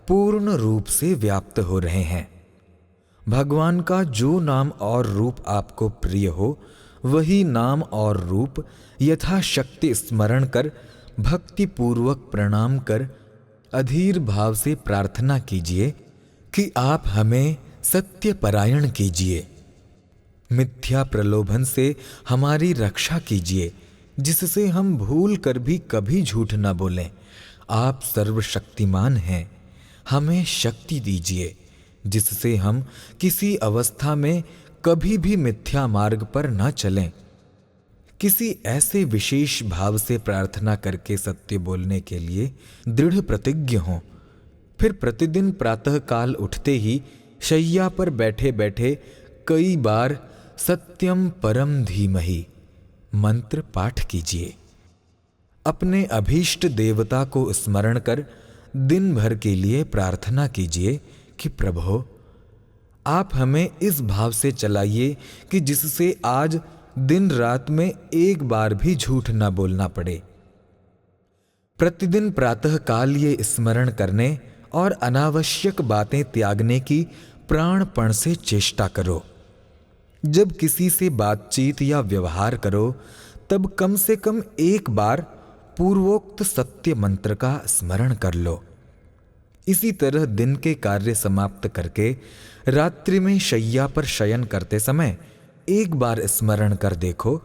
पूर्ण रूप से व्याप्त हो रहे हैं। भगवान का जो नाम और रूप आपको प्रिय हो, वही नाम और रूप यथाशक्ति स्मरण कर, भक्ति पूर्वक प्रणाम कर, अधीर भाव से प्रार्थना कीजिए कि आप हमें सत्य परायण कीजिए। मिथ्या प्रलोभन से हमारी रक्षा कीजिए, जिससे हम भूल कर भी कभी झूठ न बोलें। आप सर्वशक्तिमान हैं, हमें शक्ति दीजिए जिससे हम किसी अवस्था में कभी भी मिथ्या मार्ग पर न चलें। किसी ऐसे विशेष भाव से प्रार्थना करके सत्य बोलने के लिए दृढ़ प्रतिज्ञ हों। फिर प्रतिदिन प्रातःकाल उठते ही शैया पर बैठे बैठे कई बार सत्यम परम धीमहि मंत्र पाठ कीजिए। अपने अभीष्ट देवता को स्मरण कर दिन भर के लिए प्रार्थना कीजिए कि प्रभो, आप हमें इस भाव से चलाइए कि जिससे आज दिन रात में एक बार भी झूठ न बोलना पड़े। प्रतिदिन प्रातःकाल ये स्मरण करने और अनावश्यक बातें त्यागने की प्राणपण से चेष्टा करो। जब किसी से बातचीत या व्यवहार करो, तब कम से कम एक बार पूर्वोक्त सत्य मंत्र का स्मरण कर लो। इसी तरह दिन के कार्य समाप्त करके रात्रि में शैया पर शयन करते समय एक बार स्मरण कर देखो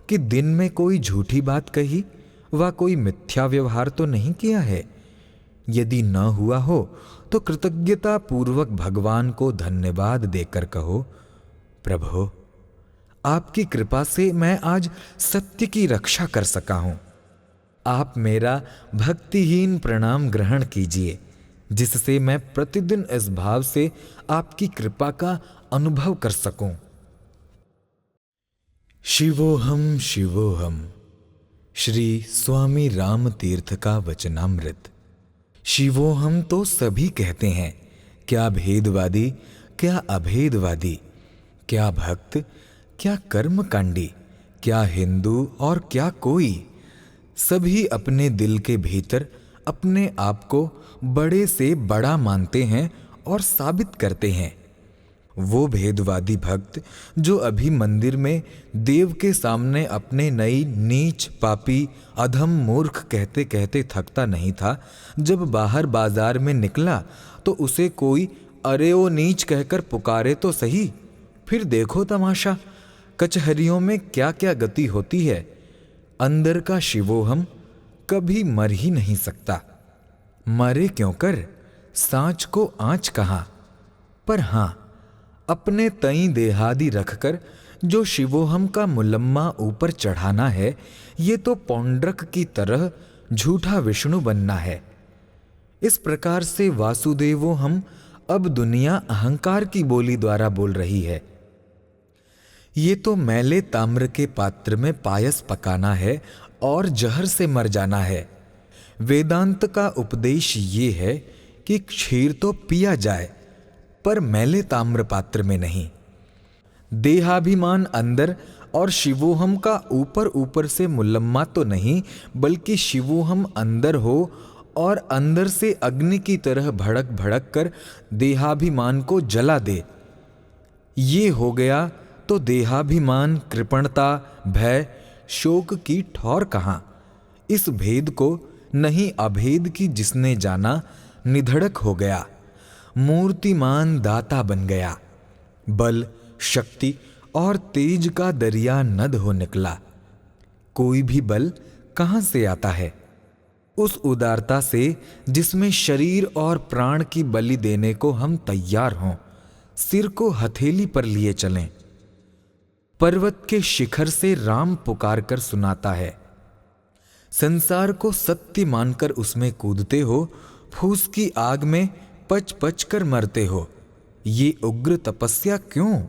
कि दिन में कोई झूठी बात कही व कोई मिथ्या व्यवहार तो नहीं किया है। यदि न हुआ हो तो कृतज्ञता पूर्वक भगवान को धन्यवाद देकर कहो, प्रभो, आपकी कृपा से मैं आज सत्य की रक्षा कर सका हूं। आप मेरा भक्तिहीन प्रणाम ग्रहण कीजिए, जिससे मैं प्रतिदिन इस भाव से आपकी कृपा का अनुभव कर सकूं। शिवोहम शिवोहम, श्री स्वामी राम तीर्थ का वचनामृत। शिवोहम तो सभी कहते हैं, क्या भेदवादी, क्या अभेदवादी, क्या भक्त, क्या कर्मकांडी, क्या हिंदू और क्या कोई। सभी अपने दिल के भीतर अपने आप को बड़े से बड़ा मानते हैं और साबित करते हैं। वो भेदवादी भक्त जो अभी मंदिर में देव के सामने अपने नई नीच पापी अधम मूर्ख कहते कहते थकता नहीं था, जब बाहर बाजार में निकला तो उसे कोई अरे ओ नीच कहकर पुकारे तो सही। फिर देखो तमाशा, कचहरियों में क्या क्या गति होती है। अंदर का शिवोहम कभी मर ही नहीं सकता। मरे क्यों कर, सांच को आंच कहा। पर हां, अपने तई देहादि रखकर जो शिवोहम का मुलम्मा ऊपर चढ़ाना है, ये तो पौंड्रक की तरह झूठा विष्णु बनना है। इस प्रकार से वासुदेवो हम अब दुनिया अहंकार की बोली द्वारा बोल रही है। ये तो मैले ताम्र के पात्र में पायस पकाना है और जहर से मर जाना है। वेदांत का उपदेश ये है कि क्षीर तो पिया जाए, पर मैले ताम्र पात्र में नहीं। देहाभिमान अंदर और शिवोहम का ऊपर ऊपर से मुलम्मा तो नहीं, बल्कि शिवोहम अंदर हो और अंदर से अग्नि की तरह भड़क भड़क कर देहाभिमान को जला दे। ये हो गया तो देहाभिमान, कृपणता, भय, शोक की ठौर कहाँ। इस भेद को नहीं अभेद की जिसने जाना, निधड़क हो गया, मूर्तिमान दाता बन गया। बल, शक्ति और तेज का दरिया नद हो निकला। कोई भी बल कहाँ से आता है? उस उदारता से जिसमें शरीर और प्राण की बलि देने को हम तैयार हों, सिर को हथेली पर लिए चलें। पर्वत के शिखर से राम पुकार कर सुनाता है। संसार को सत्य मानकर उसमें कूदते हो, फूस की आग में पच पच कर मरते हो। ये उग्र तपस्या क्यों?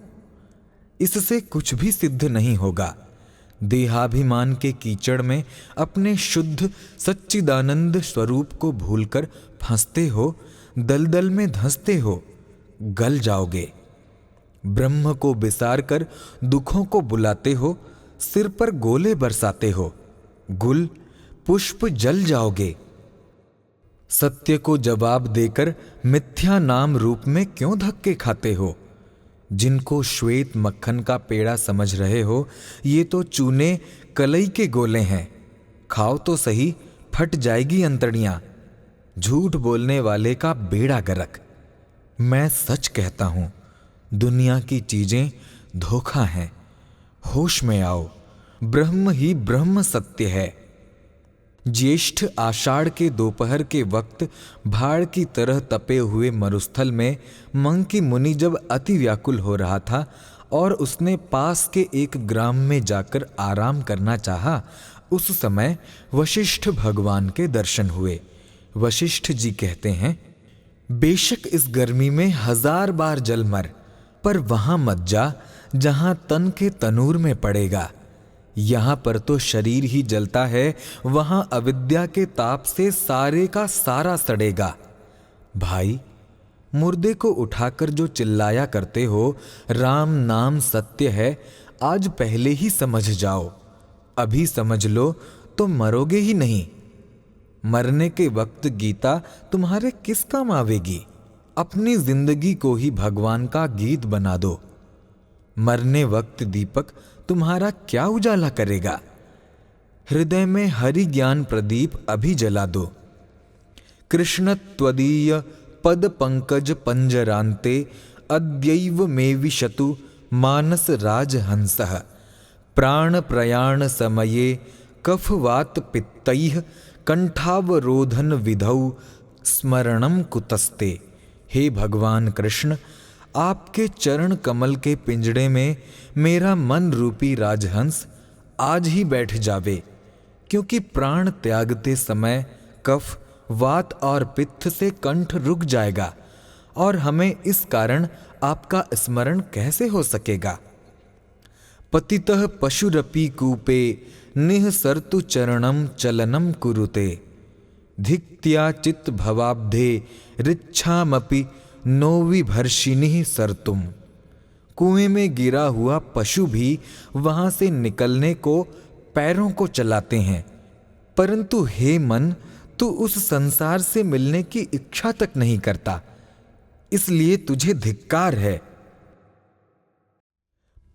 इससे कुछ भी सिद्ध नहीं होगा। देहाभिमान के कीचड़ में अपने शुद्ध सच्चिदानंद स्वरूप को भूलकर फंसते हो, दलदल में धंसते हो, गल जाओगे। ब्रह्म को बिसार कर दुखों को बुलाते हो, सिर पर गोले बरसाते हो, गुल पुष्प जल जाओगे। सत्य को जवाब देकर मिथ्या नाम रूप में क्यों धक्के खाते हो? जिनको श्वेत मक्खन का पेड़ा समझ रहे हो, ये तो चूने कलई के गोले हैं। खाओ तो सही, फट जाएगी अंतड़ियां। झूठ बोलने वाले का बेड़ा गर्क। मैं सच कहता हूं, दुनिया की चीजें धोखा हैं। होश में आओ, ब्रह्म ही ब्रह्म सत्य है। ज्येष्ठ आषाढ़ के दोपहर के वक्त भाड़ की तरह तपे हुए मरुस्थल में मंकी मुनि जब अति व्याकुल हो रहा था और उसने पास के एक ग्राम में जाकर आराम करना चाहा, उस समय वशिष्ठ भगवान के दर्शन हुए। वशिष्ठ जी कहते हैं, बेशक इस गर्मी में 1000 बार जल मर, पर वहां मत जा जहां तन के तनूर में पड़ेगा। यहां पर तो शरीर ही जलता है, वहां अविद्या के ताप से सारे का सारा सड़ेगा। भाई, मुर्दे को उठाकर जो चिल्लाया करते हो, राम नाम सत्य है, आज पहले ही समझ जाओ। अभी समझ लो तो मरोगे ही नहीं। मरने के वक्त गीता तुम्हारे किस काम आवेगी? अपनी जिंदगी को ही भगवान का गीत बना दो। मरने वक्त दीपक तुम्हारा क्या उजाला करेगा? हृदय में हरि ज्ञान प्रदीप अभी जला दो। कृष्ण त्वदीय पद पंकज पंजरांते, अद्यैव मे विशतु मानस राजहंसः। प्राण प्रयाण समये कफवात पित्तैः, कंठावरोधन विधौ स्मरणम कुतस्ते। हे भगवान कृष्ण, आपके चरण कमल के पिंजड़े में मेरा मन रूपी राजहंस आज ही बैठ जावे, क्योंकि प्राण त्यागते समय कफ, वात और पित्त से कंठ रुक जाएगा और हमें इस कारण आपका स्मरण कैसे हो सकेगा। पतितः पशुरपि कूपे निःसर्तु चरणम चलनम कुरुते। धिक्त्या चित्त भवाब्धे ऋच्छामपि नोविभर्षिणि सर्तुम। कुएं में गिरा हुआ पशु भी वहां से निकलने को पैरों को चलाते हैं, परंतु हे मन, तू उस संसार से मिलने की इच्छा तक नहीं करता, इसलिए तुझे धिक्कार है।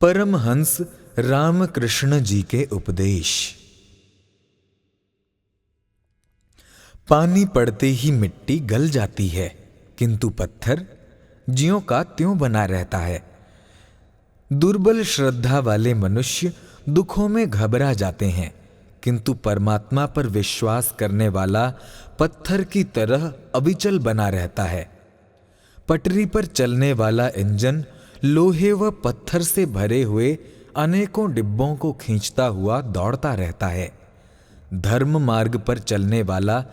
परमहंस रामकृष्ण जी के उपदेश। पानी पड़ते ही मिट्टी गल जाती है, किंतु पत्थर ज्यों का त्यों बना रहता है। दुर्बल श्रद्धा वाले मनुष्य दुखों में घबरा जाते हैं, किंतु परमात्मा पर विश्वास करने वाला पत्थर की तरह अविचल बना रहता है। पटरी पर चलने वाला इंजन लोहे व पत्थर से भरे हुए अनेकों डिब्बों को खींचता हुआ दौड़ता रहता है। धर्म मार्ग पर चलने वाला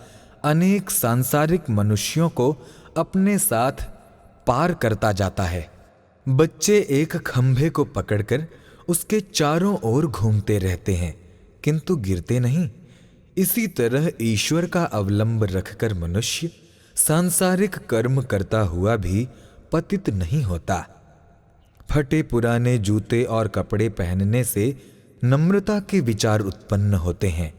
अनेक सांसारिक मनुष्यों को अपने साथ पार करता जाता है। बच्चे एक खंभे को पकड़कर उसके चारों ओर घूमते रहते हैं, किंतु गिरते नहीं। इसी तरह ईश्वर का अवलंब रखकर मनुष्य सांसारिक कर्म करता हुआ भी पतित नहीं होता। फटे पुराने जूते और कपड़े पहनने से नम्रता के विचार उत्पन्न होते हैं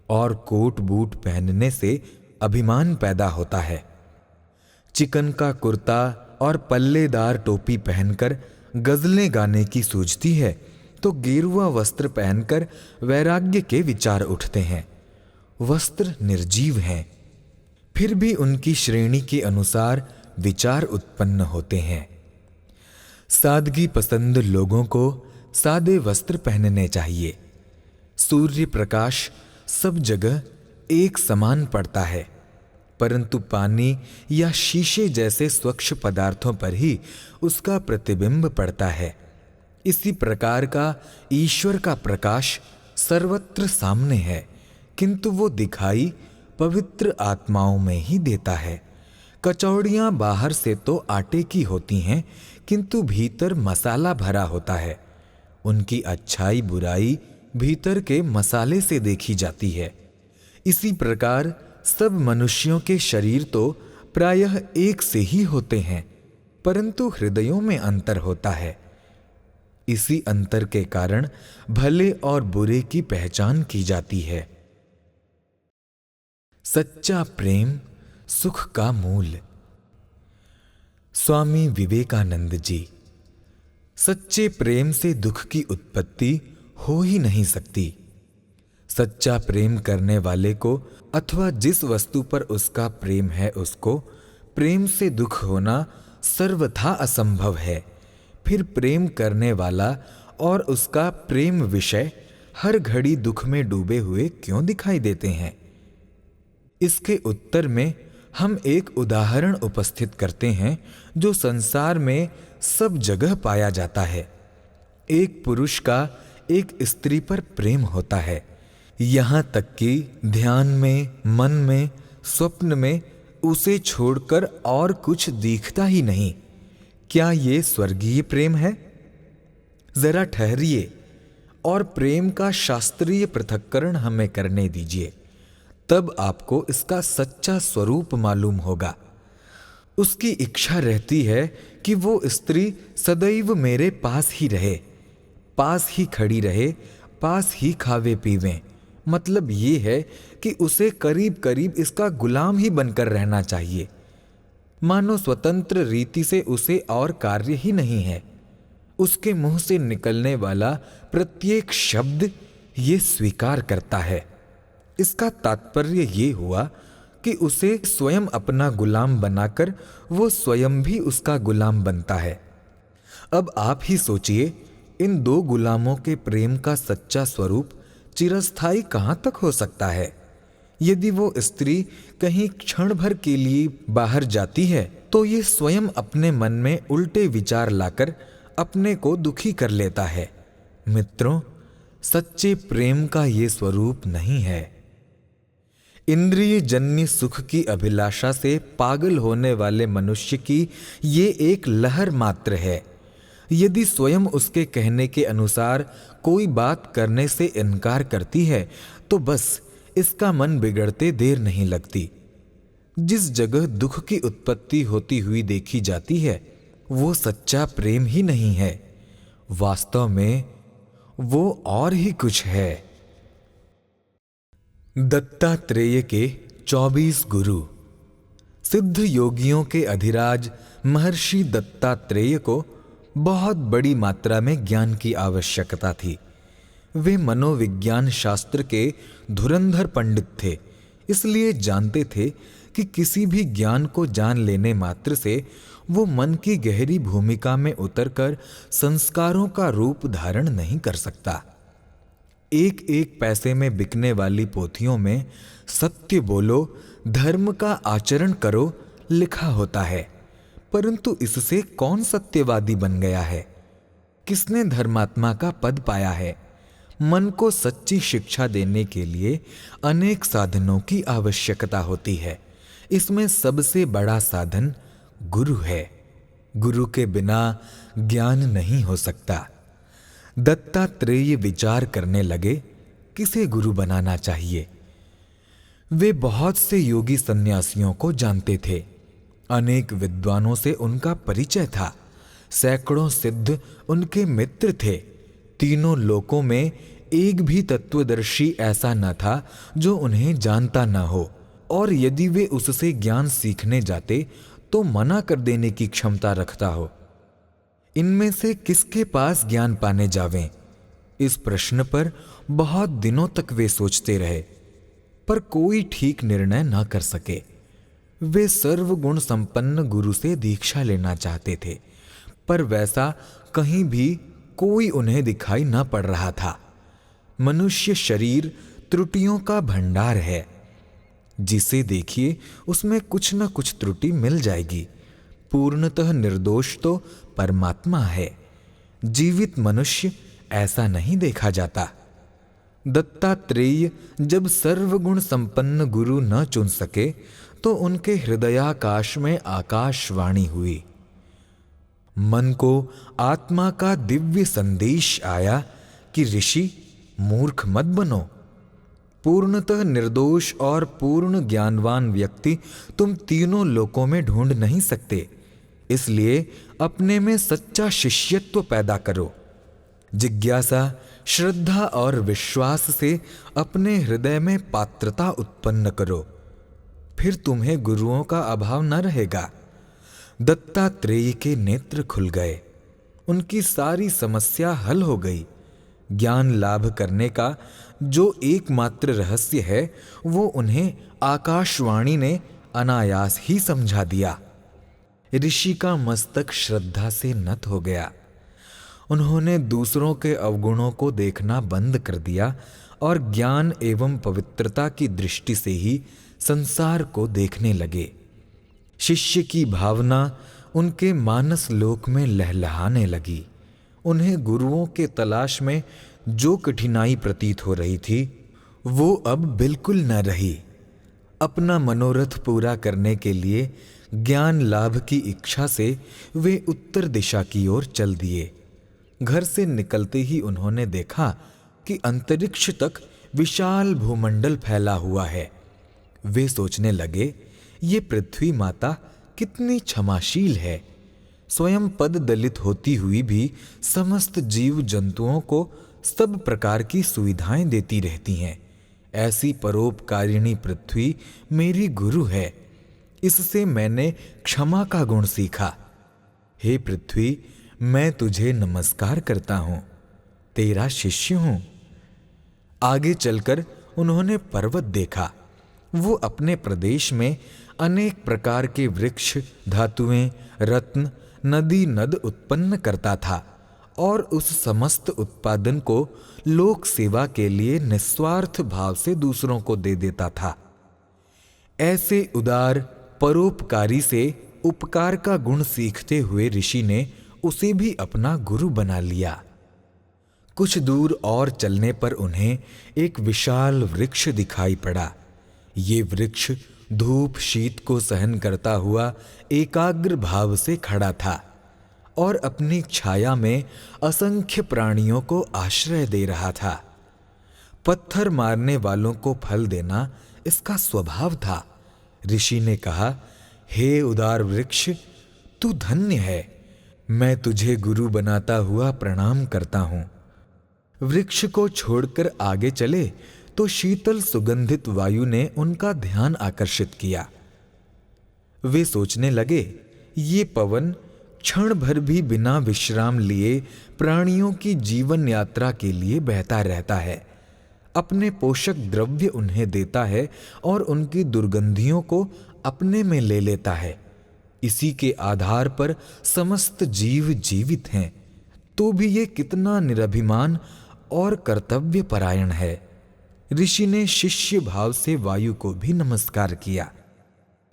और कोट बूट पहनने से अभिमान पैदा होता है। चिकन का कुर्ता और पल्लेदार टोपी पहनकर गजलें गाने की सूझती है तो गेरुआ वस्त्र पहनकर वैराग्य के विचार उठते हैं। वस्त्र निर्जीव हैं, फिर भी उनकी श्रेणी के अनुसार विचार उत्पन्न होते हैं। सादगी पसंद लोगों को सादे वस्त्र पहनने चाहिए। सूर्य प्रकाश सब जगह एक समान पड़ता है, परंतु पानी या शीशे जैसे स्वच्छ पदार्थों पर ही उसका प्रतिबिंब पड़ता है। इसी प्रकार का ईश्वर का प्रकाश सर्वत्र सामने है, किंतु वो दिखाई पवित्र आत्माओं में ही देता है। कचौड़ियाँ बाहर से तो आटे की होती हैं, किंतु भीतर मसाला भरा होता है। उनकी अच्छाई बुराई भीतर के मसाले से देखी जाती है। इसी प्रकार सब मनुष्यों के शरीर तो प्रायः एक से ही होते हैं, परंतु हृदयों में अंतर होता है। इसी अंतर के कारण भले और बुरे की पहचान की जाती है। सच्चा प्रेम सुख का मूल। स्वामी विवेकानंद जी। सच्चे प्रेम से दुख की उत्पत्ति हो ही नहीं सकती। सच्चा प्रेम करने वाले को अथवा जिस वस्तु पर उसका प्रेम है उसको प्रेम से दुख होना सर्वथा असंभव है। फिर प्रेम करने वाला और उसका प्रेम विषय हर घड़ी दुख में डूबे हुए क्यों दिखाई देते हैं? इसके उत्तर में हम एक उदाहरण उपस्थित करते हैं जो संसार में सब जगह पाया जाता है। एक पुरुष का एक स्त्री पर प्रेम होता है, यहाँ तक कि ध्यान में, मन में, स्वप्न में उसे छोड़कर और कुछ दिखता ही नहीं। क्या ये स्वर्गीय प्रेम है? जरा ठहरिए और प्रेम का शास्त्रीय पृथक्करण हमें करने दीजिए, तब आपको इसका सच्चा स्वरूप मालूम होगा। उसकी इच्छा रहती है कि वो स्त्री सदैव मेरे पास ही रहे, पास ही खड़ी रहे, पास ही खावे पीवे। मतलब ये है कि उसे करीब करीब इसका गुलाम ही बनकर रहना चाहिए, मानो स्वतंत्र रीति से उसे और कार्य ही नहीं है। उसके मुंह से निकलने वाला प्रत्येक शब्द ये स्वीकार करता है। इसका तात्पर्य ये हुआ कि उसे स्वयं अपना गुलाम बनाकर वो स्वयं भी उसका गुलाम बनता है। अब आप ही सोचिए, इन दो गुलामों के प्रेम का सच्चा स्वरूप चिरस्थायी कहाँ तक हो सकता है? यदि वो स्त्री कहीं क्षण भर के लिए बाहर जाती है तो ये स्वयं अपने मन में उल्टे विचार लाकर अपने को दुखी कर लेता है। मित्रों, सच्चे प्रेम का ये स्वरूप नहीं है। इंद्रिय जन्य सुख की अभिलाषा से पागल होने वाले मनुष्य की ये एक लहर मात्र है। यदि स्वयं उसके कहने के अनुसार कोई बात करने से इनकार करती है तो बस इसका मन बिगड़ते देर नहीं लगती। जिस जगह दुख की उत्पत्ति होती हुई देखी जाती है वो सच्चा प्रेम ही नहीं है, वास्तव में वो और ही कुछ है। दत्तात्रेय के 24 गुरु। सिद्ध योगियों के अधिराज महर्षि दत्तात्रेय को बहुत बड़ी मात्रा में ज्ञान की आवश्यकता थी। वे मनोविज्ञान शास्त्र के धुरंधर पंडित थे, इसलिए जानते थे कि किसी भी ज्ञान को जान लेने मात्र से वो मन की गहरी भूमिका में उतरकर संस्कारों का रूप धारण नहीं कर सकता। एक एक पैसे में बिकने वाली पोथियों में सत्य बोलो, धर्म का आचरण करो लिखा होता है, परंतु इससे कौन सत्यवादी बन गया है? किसने धर्मात्मा का पद पाया है? मन को सच्ची शिक्षा देने के लिए अनेक साधनों की आवश्यकता होती है। इसमें सबसे बड़ा साधन गुरु है। गुरु के बिना ज्ञान नहीं हो सकता। दत्तात्रेय विचार करने लगे, किसे गुरु बनाना चाहिए। वे बहुत से योगी सन्यासियों को जानते थे, अनेक विद्वानों से उनका परिचय था, सैकड़ों सिद्ध उनके मित्र थे। तीनों लोकों में एक भी तत्वदर्शी ऐसा न था जो उन्हें जानता न हो, और यदि वे उससे ज्ञान सीखने जाते तो मना कर देने की क्षमता रखता हो। इनमें से किसके पास ज्ञान पाने जावें? इस प्रश्न पर बहुत दिनों तक वे सोचते रहे, पर कोई ठीक निर्णय न कर सके। वे सर्वगुण संपन्न गुरु से दीक्षा लेना चाहते थे, पर वैसा कहीं भी कोई उन्हें दिखाई न पड़ रहा था। मनुष्य शरीर त्रुटियों का भंडार है। जिसे देखिए उसमें कुछ न कुछ त्रुटि मिल जाएगी। पूर्णतः निर्दोष तो परमात्मा है। जीवित मनुष्य ऐसा नहीं देखा जाता। दत्तात्रेय जब सर्वगुण संपन्न गुरु न चुन सके तो उनके हृदयाकाश में आकाशवाणी हुई। मन को आत्मा का दिव्य संदेश आया कि ऋषि, मूर्ख मत बनो। पूर्णतः निर्दोष और पूर्ण ज्ञानवान व्यक्ति तुम तीनों लोकों में ढूंढ नहीं सकते। इसलिए अपने में सच्चा शिष्यत्व पैदा करो। जिज्ञासा, श्रद्धा और विश्वास से अपने हृदय में पात्रता उत्पन्न करो, फिर तुम्हें गुरुओं का अभाव न रहेगा। दत्तात्रेय के नेत्र खुल गए। उनकी सारी समस्या हल हो गई। ज्ञान लाभ करने का जो एकमात्र रहस्य है वो उन्हें आकाशवाणी ने अनायास ही समझा दिया। ऋषि का मस्तक श्रद्धा से नत हो गया। उन्होंने दूसरों के अवगुणों को देखना बंद कर दिया और ज्ञान एवं पवित्रता की दृष्टि से ही संसार को देखने लगे। शिष्य की भावना उनके मानस लोक में लहलहाने लगी। उन्हें गुरुओं के तलाश में जो कठिनाई प्रतीत हो रही थी वो अब बिल्कुल न रही। अपना मनोरथ पूरा करने के लिए ज्ञान लाभ की इच्छा से वे उत्तर दिशा की ओर चल दिए। घर से निकलते ही उन्होंने देखा कि अंतरिक्ष तक विशाल भूमंडल फैला हुआ है। वे सोचने लगे, ये पृथ्वी माता कितनी क्षमाशील है। स्वयं पद दलित होती हुई भी समस्त जीव जंतुओं को सब प्रकार की सुविधाएं देती रहती हैं। ऐसी परोपकारिणी पृथ्वी मेरी गुरु है। इससे मैंने क्षमा का गुण सीखा। हे पृथ्वी, मैं तुझे नमस्कार करता हूं, तेरा शिष्य हूं। आगे चलकर उन्होंने पर्वत देखा। वो अपने प्रदेश में अनेक प्रकार के वृक्ष, धातुएं, रत्न, नदी नद उत्पन्न करता था और उस समस्त उत्पादन को लोक सेवा के लिए निस्वार्थ भाव से दूसरों को दे देता था। ऐसे उदार परोपकारी से उपकार का गुण सीखते हुए ऋषि ने उसे भी अपना गुरु बना लिया। कुछ दूर और चलने पर उन्हें एक विशाल वृक्ष दिखाई पड़ा। ये वृक्ष धूप शीत को सहन करता हुआ एकाग्र भाव से खड़ा था और अपनी छाया में असंख्य प्राणियों को आश्रय दे रहा था। पत्थर मारने वालों को फल देना इसका स्वभाव था। ऋषि ने कहा, हे उदार वृक्ष, तू धन्य है। मैं तुझे गुरु बनाता हुआ प्रणाम करता हूं। वृक्ष को छोड़कर आगे चले तो शीतल सुगंधित वायु ने उनका ध्यान आकर्षित किया। वे सोचने लगे, ये पवन क्षण भर भी बिना विश्राम लिए प्राणियों की जीवन यात्रा के लिए बहता रहता है। अपने पोषक द्रव्य उन्हें देता है और उनकी दुर्गंधियों को अपने में ले लेता है। इसी के आधार पर समस्त जीव जीवित हैं। तो भी ये कितना निरभिमान और कर्तव्य परायण है। ऋषि ने शिष्य भाव से वायु को भी नमस्कार किया।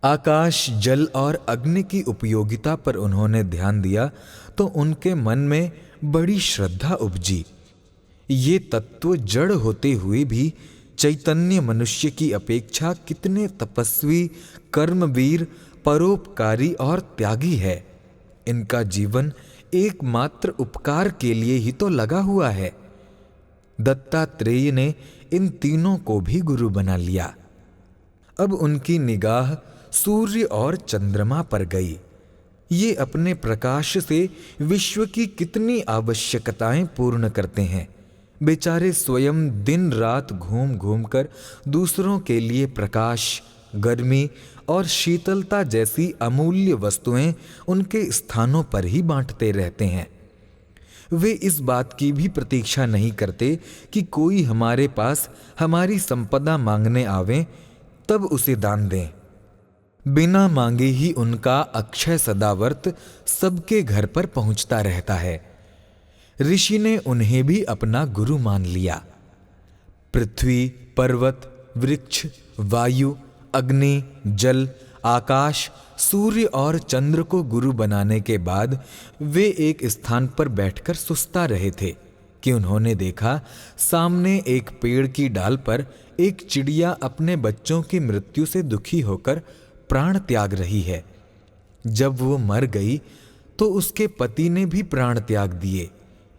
आकाश, जल और अग्नि की उपयोगिता पर उन्होंने ध्यान दिया तो उनके मन में बड़ी श्रद्धा उपजी। ये तत्व जड़ होते हुए भी चैतन्य मनुष्य की अपेक्षा कितने तपस्वी, कर्मवीर, परोपकारी और त्यागी है। इनका जीवन एकमात्र उपकार के लिए ही तो लगा हुआ है। दत्तात्रेय ने इन तीनों को भी गुरु बना लिया। अब उनकी निगाह सूर्य और चंद्रमा पर गई। ये अपने प्रकाश से विश्व की कितनी आवश्यकताएं पूर्ण करते हैं। बेचारे स्वयं दिन रात घूम घूम कर दूसरों के लिए प्रकाश, गर्मी और शीतलता जैसी अमूल्य वस्तुएं उनके स्थानों पर ही बांटते रहते हैं। वे इस बात की भी प्रतीक्षा नहीं करते कि कोई हमारे पास हमारी संपदा मांगने आवे तब उसे दान दें। बिना मांगे ही उनका अक्षय सदावर्त सबके घर पर पहुंचता रहता है। ऋषि ने उन्हें भी अपना गुरु मान लिया। पृथ्वी, पर्वत, वृक्ष, वायु, अग्नि, जल, आकाश, सूर्य और चंद्र को गुरु बनाने के बाद वे एक स्थान पर बैठकर सुस्ता रहे थे कि उन्होंने देखा सामने एक पेड़ की डाल पर एक चिड़िया अपने बच्चों की मृत्यु से दुखी होकर प्राण त्याग रही है। जब वो मर गई तो उसके पति ने भी प्राण त्याग दिए।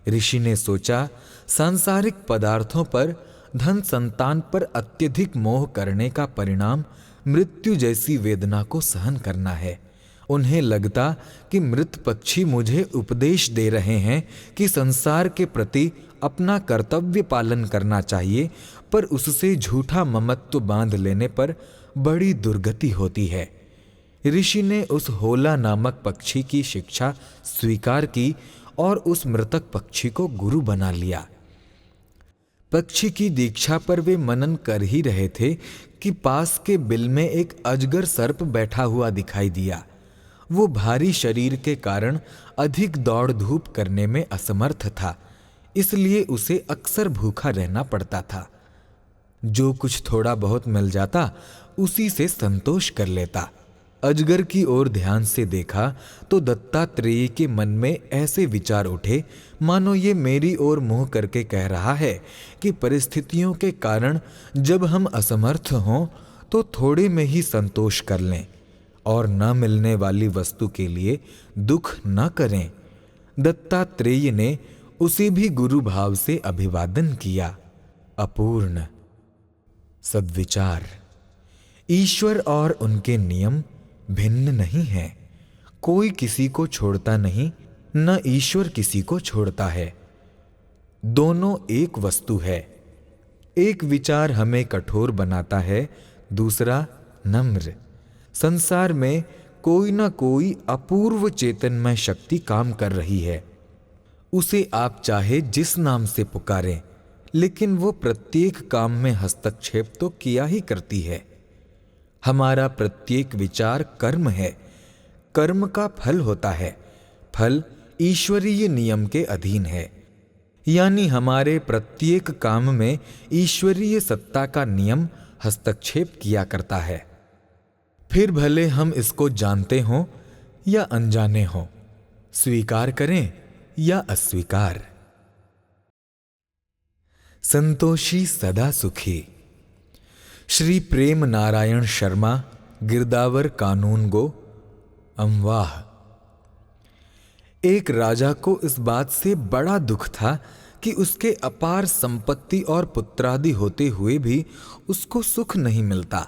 ऋषि ने सोचा, सांसारिक पदार्थों पर, धन संतान पर अत्यधिक मोह करने का परिणाम मृत्यु जैसी वेदना को सहन करना है। उन्हें लगता कि मृत पक्षी मुझे उपदेश दे रहे हैं कि संसार के प्रति अपना कर्तव्य पालन करना चाहिए, पर उससे झूठा ममत्व बांध लेने पर बड़ी दुर्गति होती है। ऋषि ने उस होला नामक पक्षी की शिक्षा स्वीकार की और उस मृतक पक्षी को गुरु बना लिया। पक्षी की दीक्षा पर वे मनन कर ही रहे थे कि पास के बिल में एक अजगर सर्प बैठा हुआ दिखाई दिया। वो भारी शरीर के कारण अधिक दौड़ धूप करने में असमर्थ था, इसलिए उसे अक्सर भूखा रहना पड़ता था। जो कुछ थोड़ा बहुत मिल जाता उसी से संतोष कर लेता। अजगर की ओर ध्यान से देखा तो दत्तात्रेय के मन में ऐसे विचार उठे मानो ये मेरी ओर मुंह करके कह रहा है कि परिस्थितियों के कारण जब हम असमर्थ हों तो थोड़े में ही संतोष कर लें और न मिलने वाली वस्तु के लिए दुख न करें। दत्तात्रेय ने उसे भी गुरु भाव से अभिवादन किया। अपूर्ण सद्विचार। ईश्वर और उनके नियम भिन्न नहीं है। कोई किसी को छोड़ता नहीं, न ईश्वर किसी को छोड़ता है। दोनों एक वस्तु है। एक विचार हमें कठोर बनाता है, दूसरा नम्र। संसार में कोई न कोई अपूर्व चेतनमय शक्ति काम कर रही है। उसे आप चाहे जिस नाम से पुकारें, लेकिन वो प्रत्येक काम में हस्तक्षेप तो किया ही करती है। हमारा प्रत्येक विचार कर्म है। कर्म का फल होता है। फल ईश्वरीय नियम के अधीन है, यानी हमारे प्रत्येक काम में ईश्वरीय सत्ता का नियम हस्तक्षेप किया करता है। फिर भले हम इसको जानते हों या अनजाने हों, स्वीकार करें या अस्वीकार। संतोषी सदा सुखी। श्री प्रेम नारायण शर्मा, गिरदावर कानून गो, अमवाह। एक राजा को इस बात से बड़ा दुख था कि उसके अपार संपत्ति और पुत्रादि होते हुए भी उसको सुख नहीं मिलता।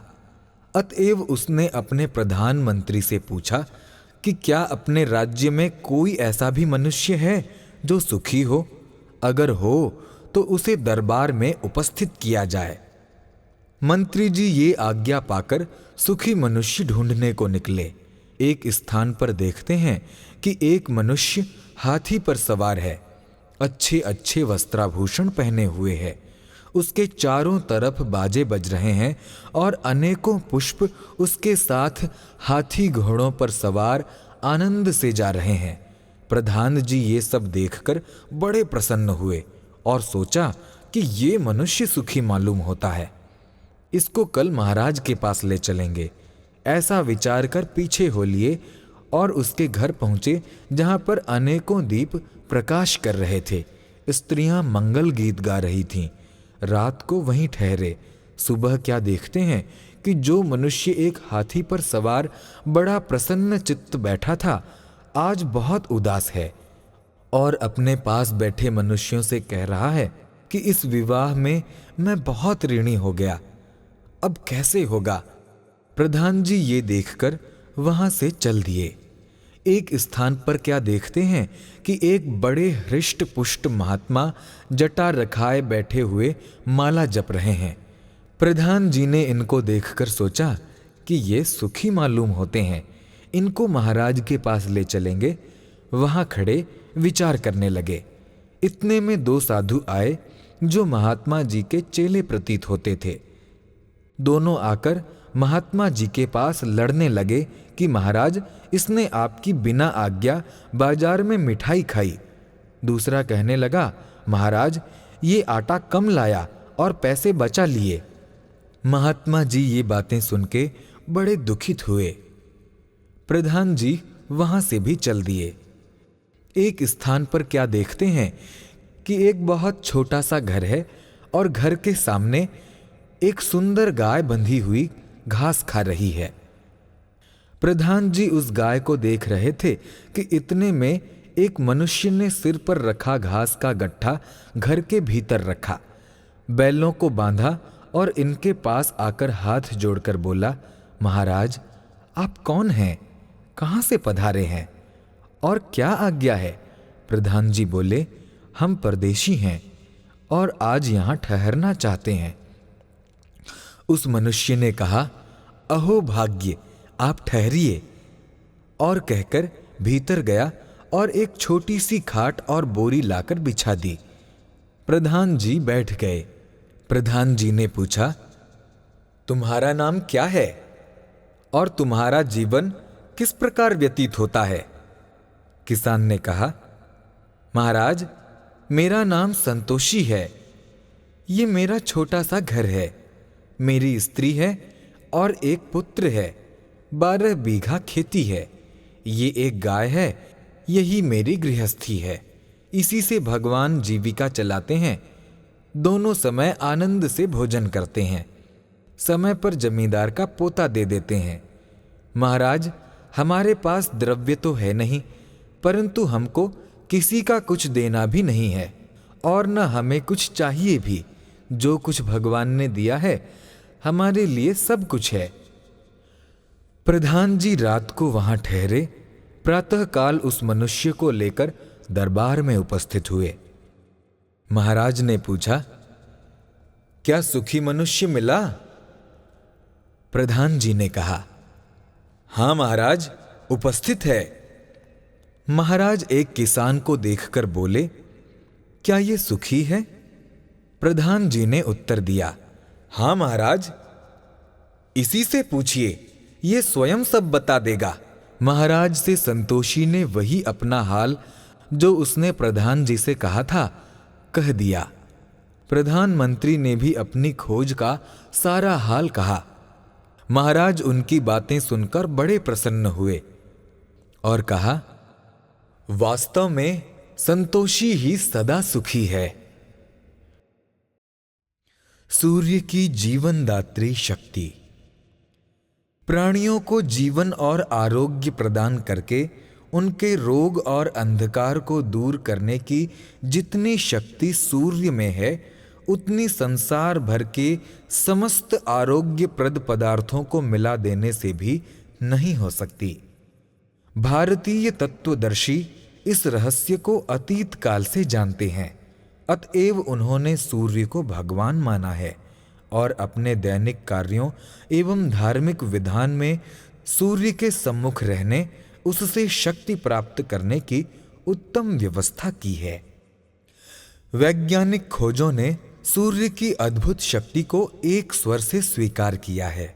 अतएव उसने अपने प्रधानमंत्री से पूछा कि क्या अपने राज्य में कोई ऐसा भी मनुष्य है जो सुखी हो? अगर हो तो उसे दरबार में उपस्थित किया जाए। मंत्री जी ये आज्ञा पाकर सुखी मनुष्य ढूंढने को निकले। एक स्थान पर देखते हैं कि एक मनुष्य हाथी पर सवार है, अच्छे अच्छे वस्त्राभूषण पहने हुए है। उसके चारों तरफ बाजे बज रहे हैं और अनेकों पुष्प उसके साथ हाथी घोड़ों पर सवार आनंद से जा रहे हैं। प्रधान जी ये सब देखकर बड़े प्रसन्न हुए और सोचा कि ये मनुष्य सुखी मालूम होता है, इसको कल महाराज के पास ले चलेंगे। ऐसा विचार कर पीछे हो लिए और उसके घर पहुंचे, जहां पर अनेकों दीप प्रकाश कर रहे थे। स्त्रियां मंगल गीत गा रही थीं। रात को वहीं ठहरे। सुबह क्या देखते हैं कि जो मनुष्य एक हाथी पर सवार बड़ा प्रसन्न चित्त बैठा था, आज बहुत उदास है और अपने पास बैठे मनुष्यों से कह रहा है कि इस विवाह में मैं बहुत ऋणी हो गया, अब कैसे होगा। प्रधान जी ये देखकर वहां से चल दिए। एक स्थान पर क्या देखते हैं कि एक बड़े हृष्ट पुष्ट महात्मा जटा रखाए बैठे हुए माला जप रहे हैं। प्रधान जी ने इनको देखकर सोचा कि ये सुखी मालूम होते हैं, इनको महाराज के पास ले चलेंगे। वहां खड़े विचार करने लगे। इतने में दो साधु आए जो महात्मा जी के चेले प्रतीत होते थे। दोनों आकर महात्मा जी के पास लड़ने लगे कि महाराज, इसने आपकी बिना आज्ञा बाजार में मिठाई खाई। दूसरा कहने लगा, महाराज ये आटा कम लाया और पैसे बचा लिए। महात्मा जी ये बातें सुन के बड़े दुखित हुए। प्रधान जी वहां से भी चल दिए। एक स्थान पर क्या देखते हैं कि एक बहुत छोटा सा घर है और घर के सामने एक सुंदर गाय बंधी हुई घास खा रही है। प्रधान जी उस गाय को देख रहे थे कि इतने में एक मनुष्य ने सिर पर रखा घास का गट्ठा घर के भीतर रखा, बैलों को बांधा और इनके पास आकर हाथ जोड़कर बोला, महाराज आप कौन हैं, कहां से पधारे हैं और क्या आज्ञा है? प्रधान जी बोले, हम परदेशी हैं और आज यहां ठहरना चाहते हैं। उस मनुष्य ने कहा, अहो भाग्य, आप ठहरिए, और कहकर भीतर गया और एक छोटी सी खाट और बोरी लाकर बिछा दी। प्रधान जी बैठ गए। प्रधान जी ने पूछा, तुम्हारा नाम क्या है और तुम्हारा जीवन किस प्रकार व्यतीत होता है? किसान ने कहा, महाराज मेरा नाम संतोषी है। ये मेरा छोटा सा घर है, मेरी स्त्री है और एक पुत्र है, 12 बीघा खेती है, ये एक गाय है, यही मेरी गृहस्थी है। इसी से भगवान जीविका चलाते हैं। दोनों समय आनंद से भोजन करते हैं, समय पर जमींदार का पोता दे देते हैं। महाराज हमारे पास द्रव्य तो है नहीं, परंतु हमको किसी का कुछ देना भी नहीं है और न हमें कुछ चाहिए भी। जो कुछ भगवान ने दिया है हमारे लिए सब कुछ है। प्रधान जी रात को वहां ठहरे। प्रातःकाल उस मनुष्य को लेकर दरबार में उपस्थित हुए। महाराज ने पूछा, क्या सुखी मनुष्य मिला? प्रधान जी ने कहा, हां महाराज, उपस्थित है। महाराज एक किसान को देखकर बोले, क्या ये सुखी है? प्रधान जी ने उत्तर दिया, हां महाराज, इसी से पूछिए, ये स्वयं सब बता देगा। महाराज से संतोषी ने वही अपना हाल जो उसने प्रधान जी से कहा था कह दिया। प्रधानमंत्री ने भी अपनी खोज का सारा हाल कहा। महाराज उनकी बातें सुनकर बड़े प्रसन्न हुए और कहा, वास्तव में संतोषी ही सदा सुखी है। सूर्य की जीवनदात्री शक्ति। प्राणियों को जीवन और आरोग्य प्रदान करके उनके रोग और अंधकार को दूर करने की जितनी शक्ति सूर्य में है, उतनी संसार भर के समस्त आरोग्यप्रद पदार्थों को मिला देने से भी नहीं हो सकती। भारतीय तत्वदर्शी इस रहस्य को अतीत काल से जानते हैं, अतएव उन्होंने सूर्य को भगवान माना है और अपने दैनिक कार्यों एवं धार्मिक विधान में सूर्य के सम्मुख रहने, उससे शक्ति प्राप्त करने की उत्तम व्यवस्था की है। वैज्ञानिक खोजों ने सूर्य की अद्भुत शक्ति को एक स्वर से स्वीकार किया है।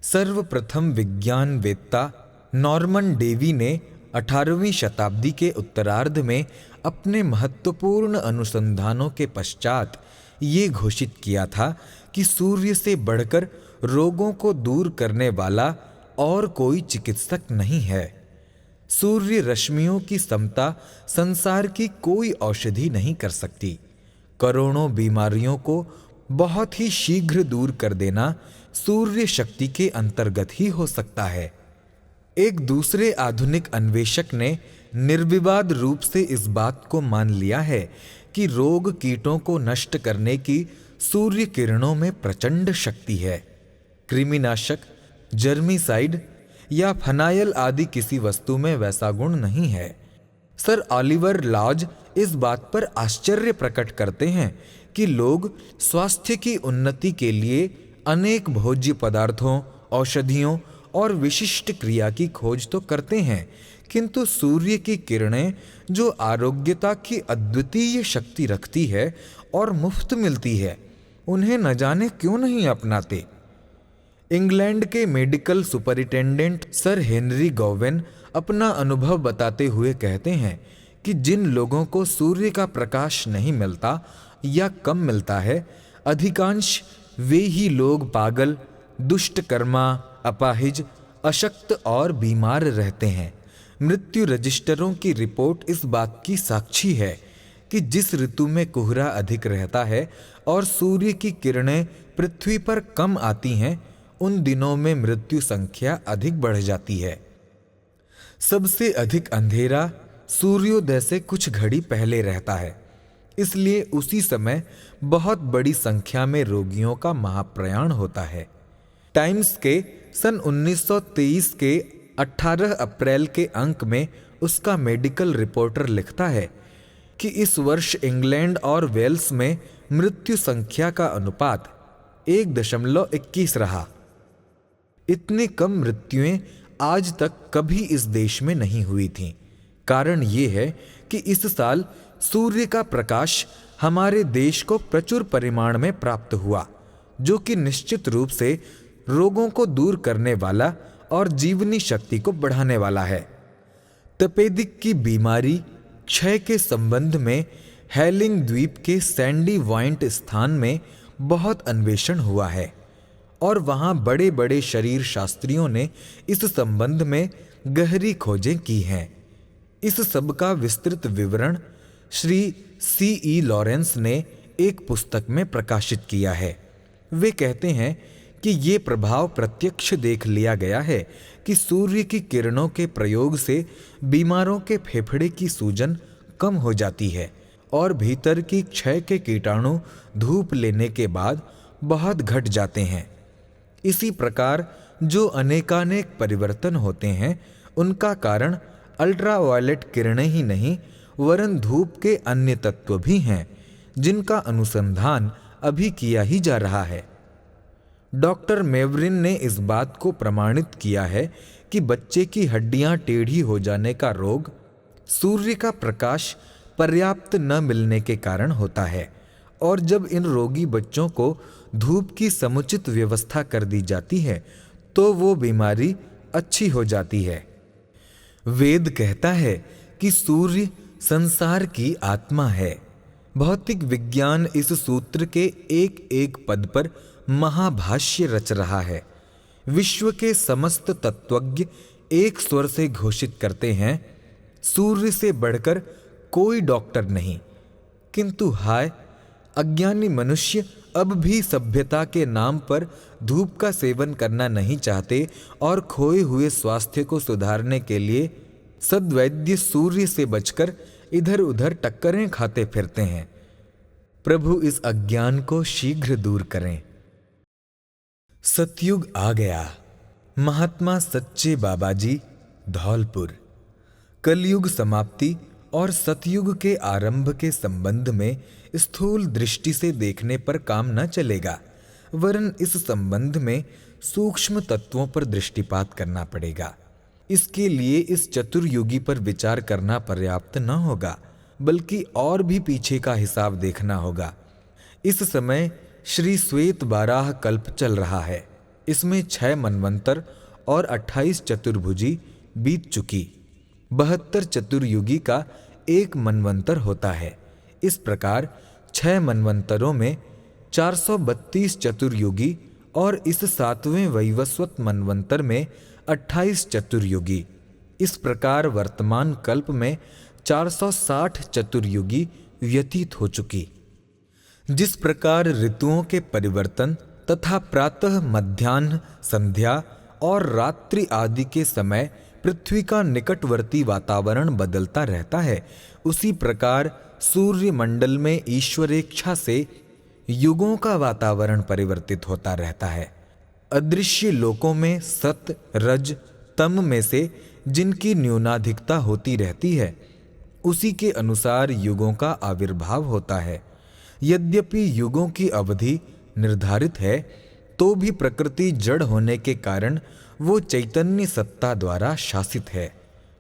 सर्वप्रथम विज्ञान वेत्ता नॉर्मन डेवी ने 18वीं शताब्दी के उत्तरार्ध में अपने महत्वपूर्ण अनुसंधानों के पश्चात ये घोषित किया था कि सूर्य से बढ़कर रोगों को दूर करने वाला और कोई चिकित्सक नहीं है। सूर्य रश्मियों की समता संसार की कोई औषधि नहीं कर सकती। करोड़ों बीमारियों को बहुत ही शीघ्र दूर कर देना सूर्य शक्ति के अंतर्गत ही हो सकता है। एक दूसरे आधुनिक अन्वेषक ने निर्विवाद रूप से इस बात को मान लिया है कि रोग कीटों को नष्ट करने की सूर्य किरणों में प्रचंड शक्ति है। कृमिनाशक, जर्मीसाइड या फनाइल आदि किसी वस्तु में वैसा गुण नहीं है। सर ऑलिवर लॉज इस बात पर आश्चर्य प्रकट करते हैं कि लोग स्वास्थ्य की उन्नति के लिए अनेक भोज्य पदार्थों औषधियों और विशिष्ट क्रिया की खोज तो करते हैं, किंतु सूर्य की किरणें जो आरोग्यता की अद्वितीय शक्ति रखती है और मुफ्त मिलती है, उन्हें न जाने क्यों नहीं अपनाते। इंग्लैंड के मेडिकल सुपरिटेंडेंट सर हेनरी गॉवेन अपना अनुभव बताते हुए कहते हैं कि जिन लोगों को सूर्य का प्रकाश नहीं मिलता या कम मिलता है, अधिकांश वे ही लोग पागल, दुष्टकर्मा, अपाहिज, अशक्त और बीमार रहते हैं। मृत्यु रजिस्टरों की रिपोर्ट इस बात की साक्षी है कि जिस ऋतु में कोहरा अधिक रहता है और सूर्य की किरणें पृथ्वी पर कम आती हैं, उन दिनों में मृत्यु संख्या अधिक बढ़ जाती है। सबसे अधिक अंधेरा सूर्योदय से कुछ घड़ी पहले रहता है, इसलिए उसी समय बहुत बड़ी संख्या में रोगियों का महाप्रयाण होता है। टाइम्स के सन 1923 के 18 अप्रैल के अंक में उसका मेडिकल रिपोर्टर लिखता है कि इस वर्ष इंग्लैंड और वेल्स में मृत्यु संख्या का अनुपात 1.21 रहा। इतनी कम मृत्युएं आज तक कभी इस देश में नहीं हुई थीं। कारण ये है कि इस साल सूर्य का प्रकाश हमारे देश को प्रचुर परिमाण में प्राप्त हुआ, जो कि निश्चित रूप से रोगों को दूर करने वाला और जीवनी शक्ति को बढ़ाने वाला है। तपेदिक की बीमारी क्षय के संबंध में हेलिंग द्वीप के सैंडी पॉइंट स्थान में बहुत अन्वेषण हुआ है और वहां बड़े बड़े शरीर शास्त्रियों ने इस संबंध में गहरी खोजें की हैं। इस सब का विस्तृत विवरण श्री C.E. लॉरेंस ने एक पुस्तक में प्रकाशित किया है। वे कहते हैं कि ये प्रभाव प्रत्यक्ष देख लिया गया है कि सूर्य की किरणों के प्रयोग से बीमारों के फेफड़े की सूजन कम हो जाती है और भीतर की क्षय के कीटाणु धूप लेने के बाद बहुत घट जाते हैं। इसी प्रकार जो अनेकानेक परिवर्तन होते हैं, उनका कारण अल्ट्रावायलेट किरणें ही नहीं वरन धूप के अन्य तत्व भी हैं, जिनका अनुसंधान अभी किया ही जा रहा है। डॉक्टर मेवरिन ने इस बात को प्रमाणित किया है कि बच्चे की हड्डियां टेढ़ी हो जाने का रोग सूर्य का प्रकाश पर्याप्त न मिलने के कारण होता है, और जब इन रोगी बच्चों को धूप की समुचित व्यवस्था कर दी जाती है तो वो बीमारी अच्छी हो जाती है। वेद कहता है कि सूर्य संसार की आत्मा है। भौतिक विज्ञान इस सूत्र के एक एक पद पर महाभाष्य रच रहा है। विश्व के समस्त तत्वज्ञ एक स्वर से घोषित करते हैं, सूर्य से बढ़कर कोई डॉक्टर नहीं। किंतु हाय, अज्ञानी मनुष्य अब भी सभ्यता के नाम पर धूप का सेवन करना नहीं चाहते और खोए हुए स्वास्थ्य को सुधारने के लिए सद्वैद्य सूर्य से बचकर इधर उधर टक्करें खाते फिरते हैं। प्रभु इस अज्ञान को शीघ्र दूर करें। सतयुग आ गया। महात्मा सच्चे बाबाजी, धौलपुर। कलयुग समाप्ति और सतयुग के आरंभ के संबंध में स्थूल दृष्टि से देखने पर काम न चलेगा, वरन इस संबंध में सूक्ष्म तत्वों पर दृष्टिपात करना पड़ेगा। इसके लिए इस चतुर्युगी पर विचार करना पर्याप्त न होगा, बल्कि और भी पीछे का हिसाब देखना होगा। इस समय श्री श्वेत बाराह कल्प चल रहा है। इसमें 6 मनवंतर और 28 चतुर्भुजी बीत चुकी। 72 चतुर्युगी का एक मनवंतर होता है। इस प्रकार 6 मनवंतरों में 432 चतुर्युगी और इस 7वें वैवस्वत मनवंतर में 28 चतुर्युगी। इस प्रकार वर्तमान कल्प में 460 चतुर्युगी व्यतीत हो चुकी। जिस प्रकार ऋतुओं के परिवर्तन तथा प्रातः, मध्याह्न, संध्या और रात्रि आदि के समय पृथ्वी का निकटवर्ती वातावरण बदलता रहता है, उसी प्रकार सूर्य मंडल में ईश्वरेच्छा से युगों का वातावरण परिवर्तित होता रहता है। अदृश्य लोकों में सत, रज, तम में से जिनकी न्यूनाधिकता होती रहती है, उसी के अनुसार युगों का आविर्भाव होता है। यद्यपि युगों की अवधि निर्धारित है, तो भी प्रकृति जड़ होने के कारण वो चैतन्य सत्ता द्वारा शासित है।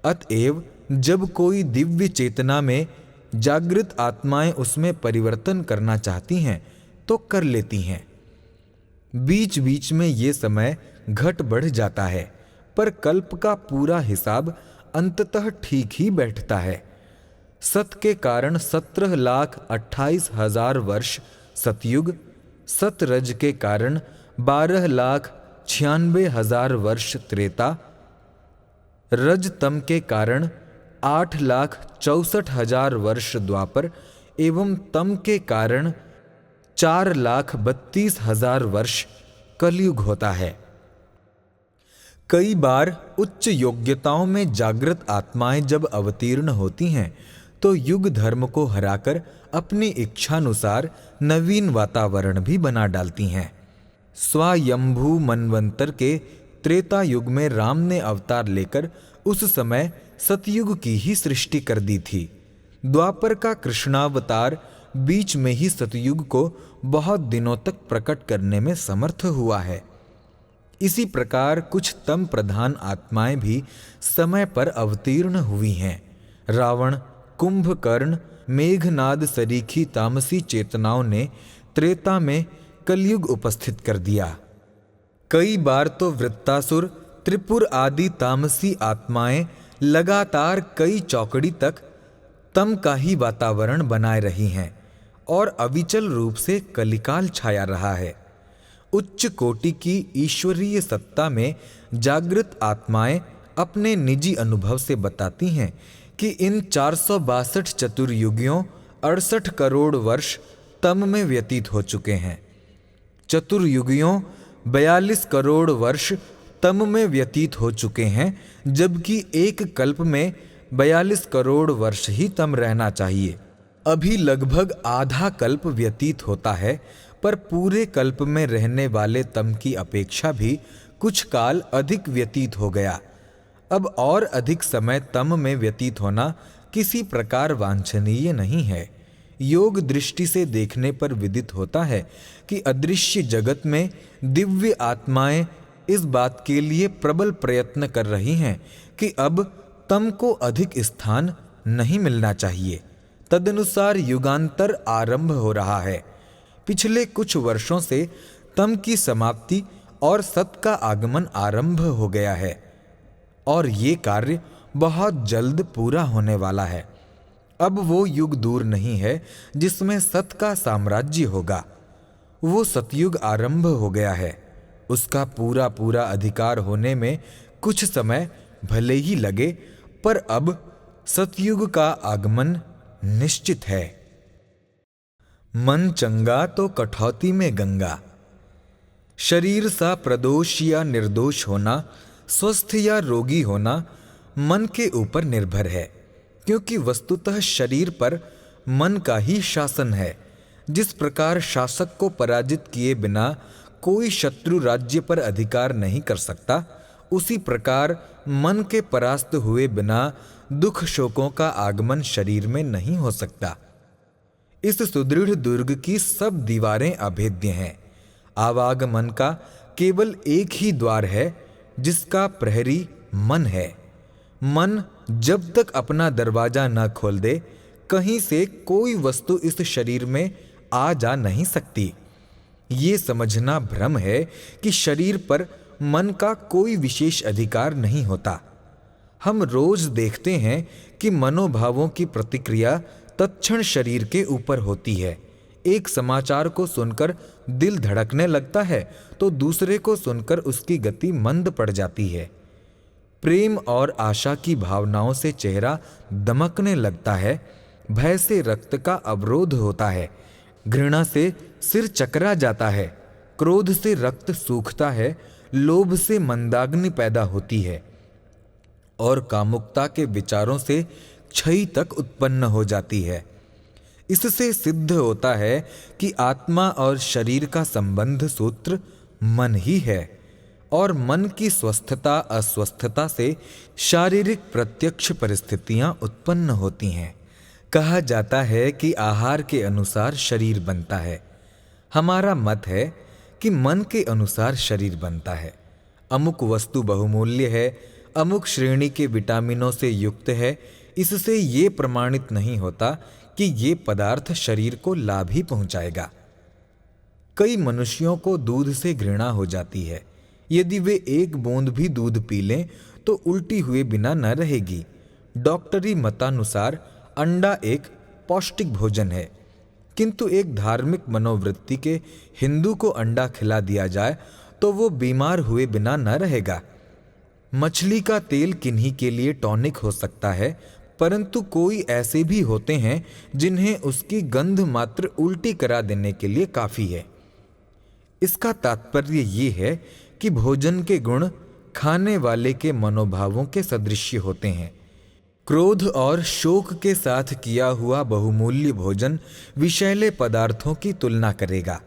अतएव जब कोई दिव्य चेतना में जागृत आत्माएं उसमें परिवर्तन करना चाहती हैं तो कर लेती हैं। बीच बीच में ये समय घट बढ़ जाता है, पर कल्प का पूरा हिसाब अंततः ठीक ही बैठता है। सत के कारण 17,28,000 वर्ष सतयुग, सतरज के कारण 12,96,000 वर्ष त्रेता, रजतम के कारण 8,64,000 वर्ष द्वापर एवं तम के कारण 4,32,000 वर्ष कलयुग होता है। कई बार उच्च योग्यताओं में जागृत आत्माएं जब अवतीर्ण होती हैं तो युग धर्म को हराकर अपनी इच्छानुसार नवीन वातावरण भी बना डालती हैं। स्वायंभू मनवंतर के त्रेता युग में राम ने अवतार लेकर उस समय सतयुग की ही सृष्टि कर दी थी। द्वापर का कृष्णावतार बीच में ही सतयुग को बहुत दिनों तक प्रकट करने में समर्थ हुआ है। इसी प्रकार कुछ तम प्रधान आत्माएं भी समय पर अवतीर्ण हुई हैं। रावण, कुंभकर्ण, मेघनाद सरीखी तामसी चेतनाओं ने त्रेता में कलयुग उपस्थित कर दिया। कई बार तो वृत्तासुर, त्रिपुर आदि तामसी आत्माएं लगातार कई चौकड़ी तक तम का ही वातावरण बनाए रही हैं और अविचल रूप से कलिकाल छाया रहा है। उच्च कोटि की ईश्वरीय सत्ता में जागृत आत्माएं अपने निजी अनुभव से बताती हैं कि इन 462 चतुर्युगियों 68 करोड़ वर्ष तम में व्यतीत हो चुके हैं। चतुर्युगियों 42 करोड़ वर्ष तम में व्यतीत हो चुके हैं, जबकि एक कल्प में 42 करोड़ वर्ष ही तम रहना चाहिए। अभी लगभग आधा कल्प व्यतीत होता है, पर पूरे कल्प में रहने वाले तम की अपेक्षा भी कुछ काल अधिक व्यतीत हो गया। अब और अधिक समय तम में व्यतीत होना किसी प्रकार वांछनीय नहीं है। योग दृष्टि से देखने पर विदित होता है कि अदृश्य जगत में दिव्य आत्माएं इस बात के लिए प्रबल प्रयत्न कर रही हैं कि अब तम को अधिक स्थान नहीं मिलना चाहिए। तदनुसार युगांतर आरंभ हो रहा है। पिछले कुछ वर्षों से तम की समाप्ति और सत का आगमन आरंभ हो गया है और ये कार्य बहुत जल्द पूरा होने वाला है। अब वो युग दूर नहीं है जिसमें सत का साम्राज्य होगा। वो सतयुग आरंभ हो गया है। उसका पूरा पूरा अधिकार होने में कुछ समय भले ही लगे, पर अब सतयुग का आगमन निश्चित है। मन चंगा तो कठौती में गंगा। शरीर सा प्रदोष या निर्दोष होना, स्वस्थ या रोगी होना मन के ऊपर निर्भर है, क्योंकि वस्तुतः शरीर पर मन का ही शासन है। जिस प्रकार शासक को पराजित किए बिना कोई शत्रु राज्य पर अधिकार नहीं कर सकता, उसी प्रकार मन के परास्त हुए बिना दुख शोकों का आगमन शरीर में नहीं हो सकता। इस सुदृढ़ दुर्ग की सब दीवारें अभेद्य हैं। आवागमन का केवल एक ही द्वार है, जिसका प्रहरी मन है। मन जब तक अपना दरवाजा न खोल दे, कहीं से कोई वस्तु इस शरीर में आ जा नहीं सकती। ये समझना भ्रम है कि शरीर पर मन का कोई विशेष अधिकार नहीं होता। हम रोज देखते हैं कि मनोभावों की प्रतिक्रिया तत्क्षण शरीर के ऊपर होती है। एक समाचार को सुनकर दिल धड़कने लगता है तो दूसरे को सुनकर उसकी गति मंद पड़ जाती है। प्रेम और आशा की भावनाओं से चेहरा दमकने लगता है, भय से रक्त का अवरोध होता है, घृणा से सिर चकरा जाता है, क्रोध से रक्त सूखता है, लोभ से मंदाग्नि पैदा होती है और कामुकता के विचारों से क्षय तक उत्पन्न हो जाती है। इससे सिद्ध होता है कि आत्मा और शरीर का संबंध सूत्र मन ही है और मन की स्वस्थता अस्वस्थता से शारीरिक प्रत्यक्ष परिस्थितियां उत्पन्न होती हैं। कहा जाता है कि आहार के अनुसार शरीर बनता है। हमारा मत है कि मन के अनुसार शरीर बनता है, अमुक वस्तु बहुमूल्य है, अमुक श्रेणी के विटामिनों से युक्त है, इससे ये प्रमाणित नहीं होता कि ये पदार्थ शरीर को लाभ ही पहुंचाएगा। कई मनुष्यों को दूध से घृणा हो जाती है। यदि वे एक बूंद भी दूध पी लें तो उल्टी हुए बिना न रहेगी। डॉक्टरी मतानुसार अंडा एक पौष्टिक भोजन है, किंतु एक धार्मिक मनोवृत्ति के हिंदू को अंडा खिला दिया जाए तो वो बीमार हुए बिना न रहेगा। मछली का तेल किन्हीं के लिए टॉनिक हो सकता है, परंतु कोई ऐसे भी होते हैं जिन्हें उसकी गंध मात्र उल्टी करा देने के लिए काफी है। इसका तात्पर्य ये है कि भोजन के गुण खाने वाले के मनोभावों के सदृश होते हैं। क्रोध और शोक के साथ किया हुआ बहुमूल्य भोजन विषैले पदार्थों की तुलना करेगा,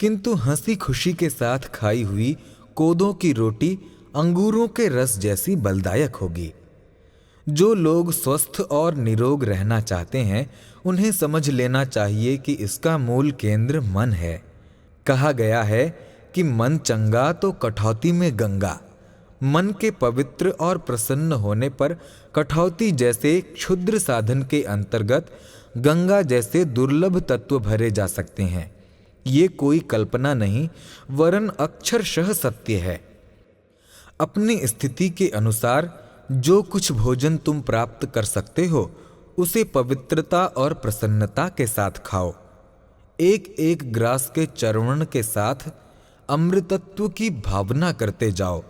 किंतु हंसी खुशी के साथ खाई हुई कोदों की रोटी अंगूरों के रस जैसी बलदायक होगी। जो लोग स्वस्थ और निरोग रहना चाहते हैं उन्हें समझ लेना चाहिए कि इसका मूल केंद्र मन है। कहा गया है कि मन चंगा तो कठौती में गंगा। मन के पवित्र और प्रसन्न होने पर कठौती जैसे क्षुद्र साधन के अंतर्गत गंगा जैसे दुर्लभ तत्व भरे जा सकते हैं। ये कोई कल्पना नहीं वरन अक्षरशः सत्य है। अपनी स्थिति के अनुसार जो कुछ भोजन तुम प्राप्त कर सकते हो उसे पवित्रता और प्रसन्नता के साथ खाओ। एक एक ग्रास के चर्वण के साथ अमृतत्व की भावना करते जाओ।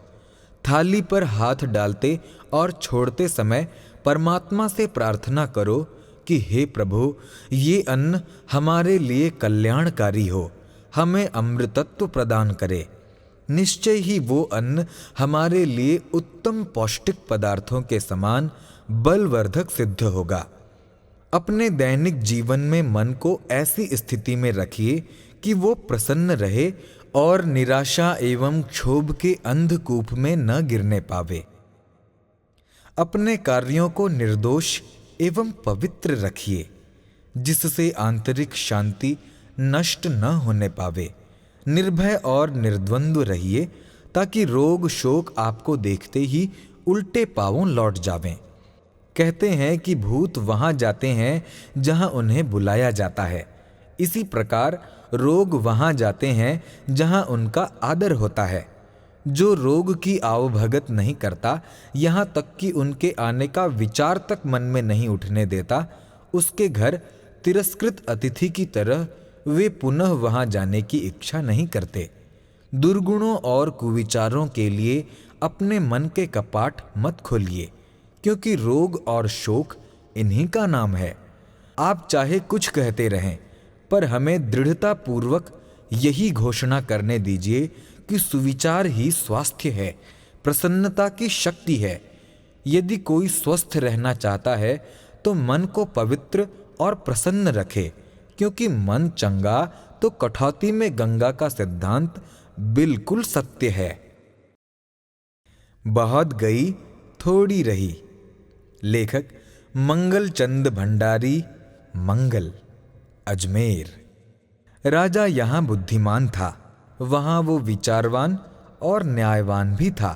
थाली पर हाथ डालते और छोड़ते समय परमात्मा से प्रार्थना करो कि हे प्रभु, ये अन्न हमारे लिए कल्याणकारी हो, हमें अमृतत्व प्रदान करे। निश्चय ही वो अन्न हमारे लिए उत्तम पौष्टिक पदार्थों के समान बलवर्धक सिद्ध होगा। अपने दैनिक जीवन में मन को ऐसी स्थिति में रखिए कि वो प्रसन्न रहे और निराशा एवं क्षोभ के अंधकूप में न गिरने पावे। अपने कार्यों को निर्दोष एवं पवित्र रखिए, जिससे आंतरिक शांति नष्ट न होने पावे। निर्भय और निर्द्वंद्व रहिए ताकि रोग शोक आपको देखते ही उल्टे पांवों लौट जावें। कहते हैं कि भूत वहां जाते हैं जहां उन्हें बुलाया जाता है, इसी प्रकार रोग वहां जाते हैं जहां उनका आदर होता है। जो रोग की आवभगत नहीं करता, यहां तक कि उनके आने का विचार तक मन में नहीं उठने देता, उसके घर तिरस्कृत अतिथि की तरह वे पुनः वहां जाने की इच्छा नहीं करते। दुर्गुणों और कुविचारों के लिए अपने मन के कपाट मत खोलिए, क्योंकि रोग और शोक इन्हीं का नाम है। आप चाहे कुछ कहते रहें, पर हमें दृढ़ता पूर्वक यही घोषणा करने दीजिए कि सुविचार ही स्वास्थ्य है, प्रसन्नता की शक्ति है। यदि कोई स्वस्थ रहना चाहता है तो मन को पवित्र और प्रसन्न रखे, क्योंकि मन चंगा तो कठौती में गंगा का सिद्धांत बिल्कुल सत्य है। बहुत गई थोड़ी रही। लेखक मंगल चंद भंडारी, मंगल, अजमेर। राजा यहाँ बुद्धिमान था, वहाँ वो विचारवान और न्यायवान भी था।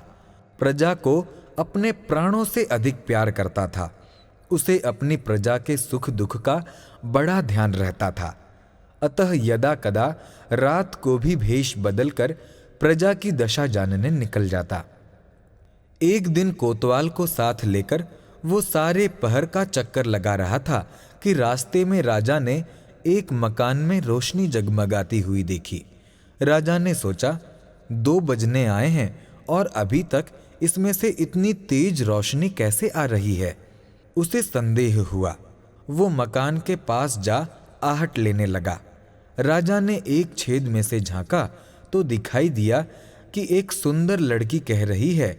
प्रजा को अपने प्राणों से अधिक प्यार करता था। उसे अपनी प्रजा के सुख दुख का बड़ा ध्यान रहता था। अतः यदा कदा रात को भी भेष बदलकर प्रजा की दशा जानने निकल जाता। एक दिन कोतवाल को साथ लेकर वो सारे पहर का चक्कर लगा रहा था कि रास्ते में राजा ने एक मकान में रोशनी जगमगाती हुई देखी। राजा ने सोचा, 2 बजने आए हैं और अभी तक इसमें से इतनी तेज रोशनी कैसे आ रही है। उसे संदेह हुआ। वो मकान के पास जा आहट लेने लगा। राजा ने एक छेद में से झांका तो दिखाई दिया कि एक सुंदर लड़की कह रही है,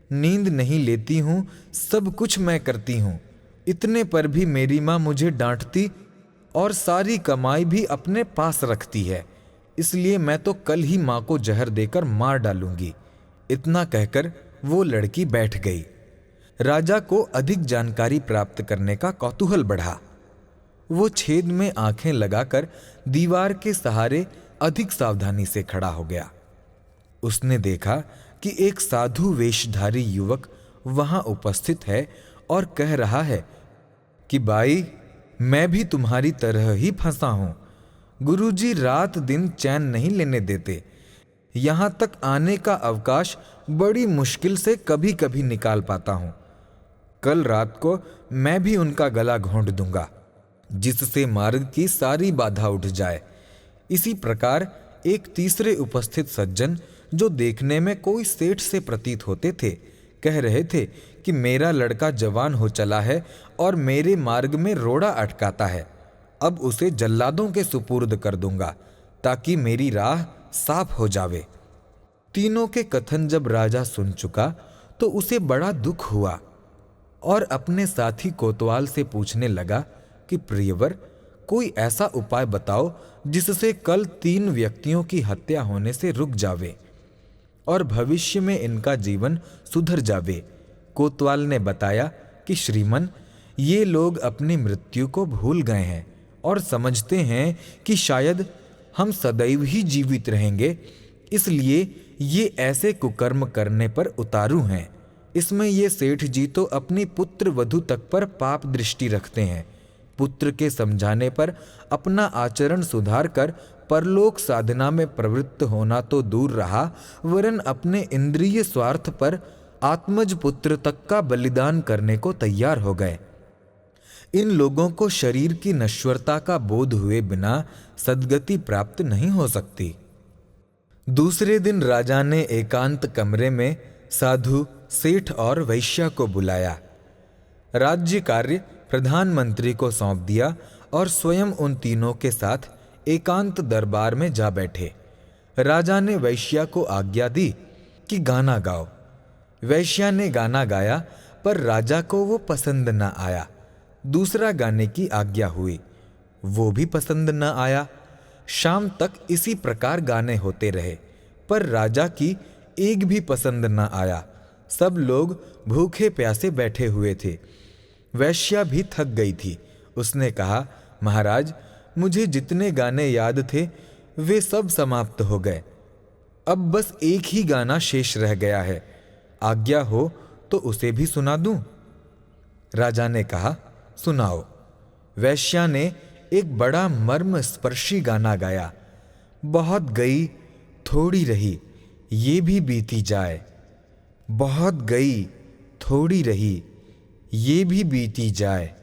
नींद नहीं लेती हूं, सब कुछ मैं करती हूं, इतने पर भी मेरी माँ मुझे डांटती और सारी कमाई भी अपने पास रखती है, इसलिए मैं तो कल ही माँ को जहर देकर मार डालूंगी। इतना कहकर वो लड़की बैठ गई। राजा को अधिक जानकारी प्राप्त करने का कौतूहल बढ़ा। वो छेद में आंखें लगाकर दीवार के सहारे अधिक सावधानी से खड़ा हो गया। उसने देखा कि एक साधु वेशधारी युवक वहां उपस्थित है और कह रहा है कि भाई, मैं भी तुम्हारी तरह ही फंसा हूं। गुरुजी रात दिन चैन नहीं लेने देते। यहां तक आने का अवकाश बड़ी मुश्किल से कभी कभी निकाल पाता हूं। कल रात को मैं भी उनका गला घोंट दूंगा, जिससे मार्ग की सारी बाधा उठ जाए। इसी प्रकार एक तीसरे उपस्थित सज्जन, जो देखने में कोई सेठ से प्रतीत होते थे, कह रहे थे कि मेरा लड़का जवान हो चला है और मेरे मार्ग में रोड़ा अटकाता है। अब उसे जल्लादों के सुपुर्द कर दूंगा ताकि मेरी राह साफ हो जावे। तीनों के कथन जब राजा सुन चुका तो उसे बड़ा दुख हुआ और अपने साथी कोतवाल से पूछने लगा कि प्रियवर, कोई ऐसा उपाय बताओ जिससे कल 3 व्यक्तियों की हत्या होने से रुक जावे और भविष्य में इनका जीवन सुधर जावे। कोतवाल ने बताया कि श्रीमन, ये लोग अपनी मृत्यु को भूल गए हैं और समझते हैं कि शायद हम सदैव ही जीवित रहेंगे, इसलिए ये ऐसे कुकर्म करने पर उतारू हैं। इसमें ये सेठ जी तो अपनी पुत्र वधू तक पर पाप दृष्टि रखते हैं। पुत्र के समझाने पर अपना आचरण सुधार कर परलोक साधना में प्रवृत्त होना तो दूर रहा, वरन अपने इंद्रिय स्वार्थ पर आत्मज पुत्र तक का बलिदान करने को तैयार हो गए। इन लोगों को शरीर की नश्वरता का बोध हुए बिना सद्गति प्राप्त नहीं हो सकती। दूसरे दिन राजा ने एकांत कमरे में साधु, सेठ और वैश्या को बुलाया। राज्य कार्य प्रधानमंत्री को सौंप दिया और स्वयं उन तीनों के साथ एकांत दरबार में जा बैठे। राजा ने वैश्या को आज्ञा दी कि गाना गाओ। वैश्या ने गाना गाया, पर राजा को वो पसंद न आया। दूसरा गाने की आज्ञा हुई, वो भी पसंद न आया। शाम तक इसी प्रकार गाने होते रहे, पर राजा की एक भी पसंद न आया। सब लोग भूखे प्यासे बैठे हुए थे। वैश्या भी थक गई थी। उसने कहा, महाराज, मुझे जितने गाने याद थे वे सब समाप्त हो गए। अब बस एक ही गाना शेष रह गया है। आज्ञा हो तो उसे भी सुना दूं? राजा ने कहा, सुनाओ। वैश्या ने एक बड़ा मर्म स्पर्शी गाना गाया। बहुत गई थोड़ी रही, ये भी बीती जाए। बहुत गई थोड़ी रही, ये भी बीती जाए।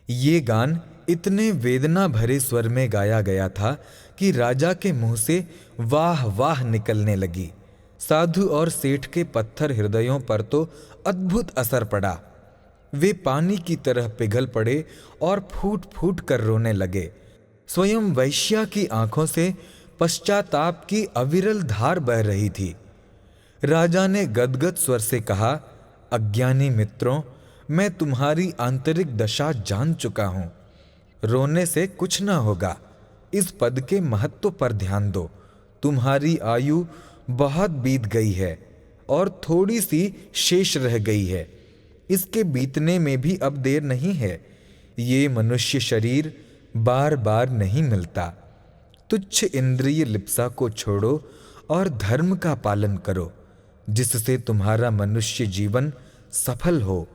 ये गान इतने वेदना भरे स्वर में गाया गया था कि राजा के मुंह से वाह वाह निकलने लगी। साधु और सेठ के पत्थर हृदयों पर तो अद्भुत असर पड़ा। वे पानी की तरह पिघल पड़े और फूट फूट कर रोने लगे। स्वयं वैश्या की आंखों से पश्चाताप की अविरल धार बह रही थी। राजा ने गदगद स्वर से कहा, अज्ञानी मित्रों, मैं तुम्हारी आंतरिक दशा जान चुका हूं। रोने से कुछ न होगा। इस पद के महत्व पर ध्यान दो। तुम्हारी आयु बहुत बीत गई है और थोड़ी सी शेष रह गई है। इसके बीतने में भी अब देर नहीं है। ये मनुष्य शरीर बार बार नहीं मिलता। तुच्छ इंद्रिय लिप्सा को छोड़ो और धर्म का पालन करो, जिससे तुम्हारा मनुष्य जीवन सफल हो।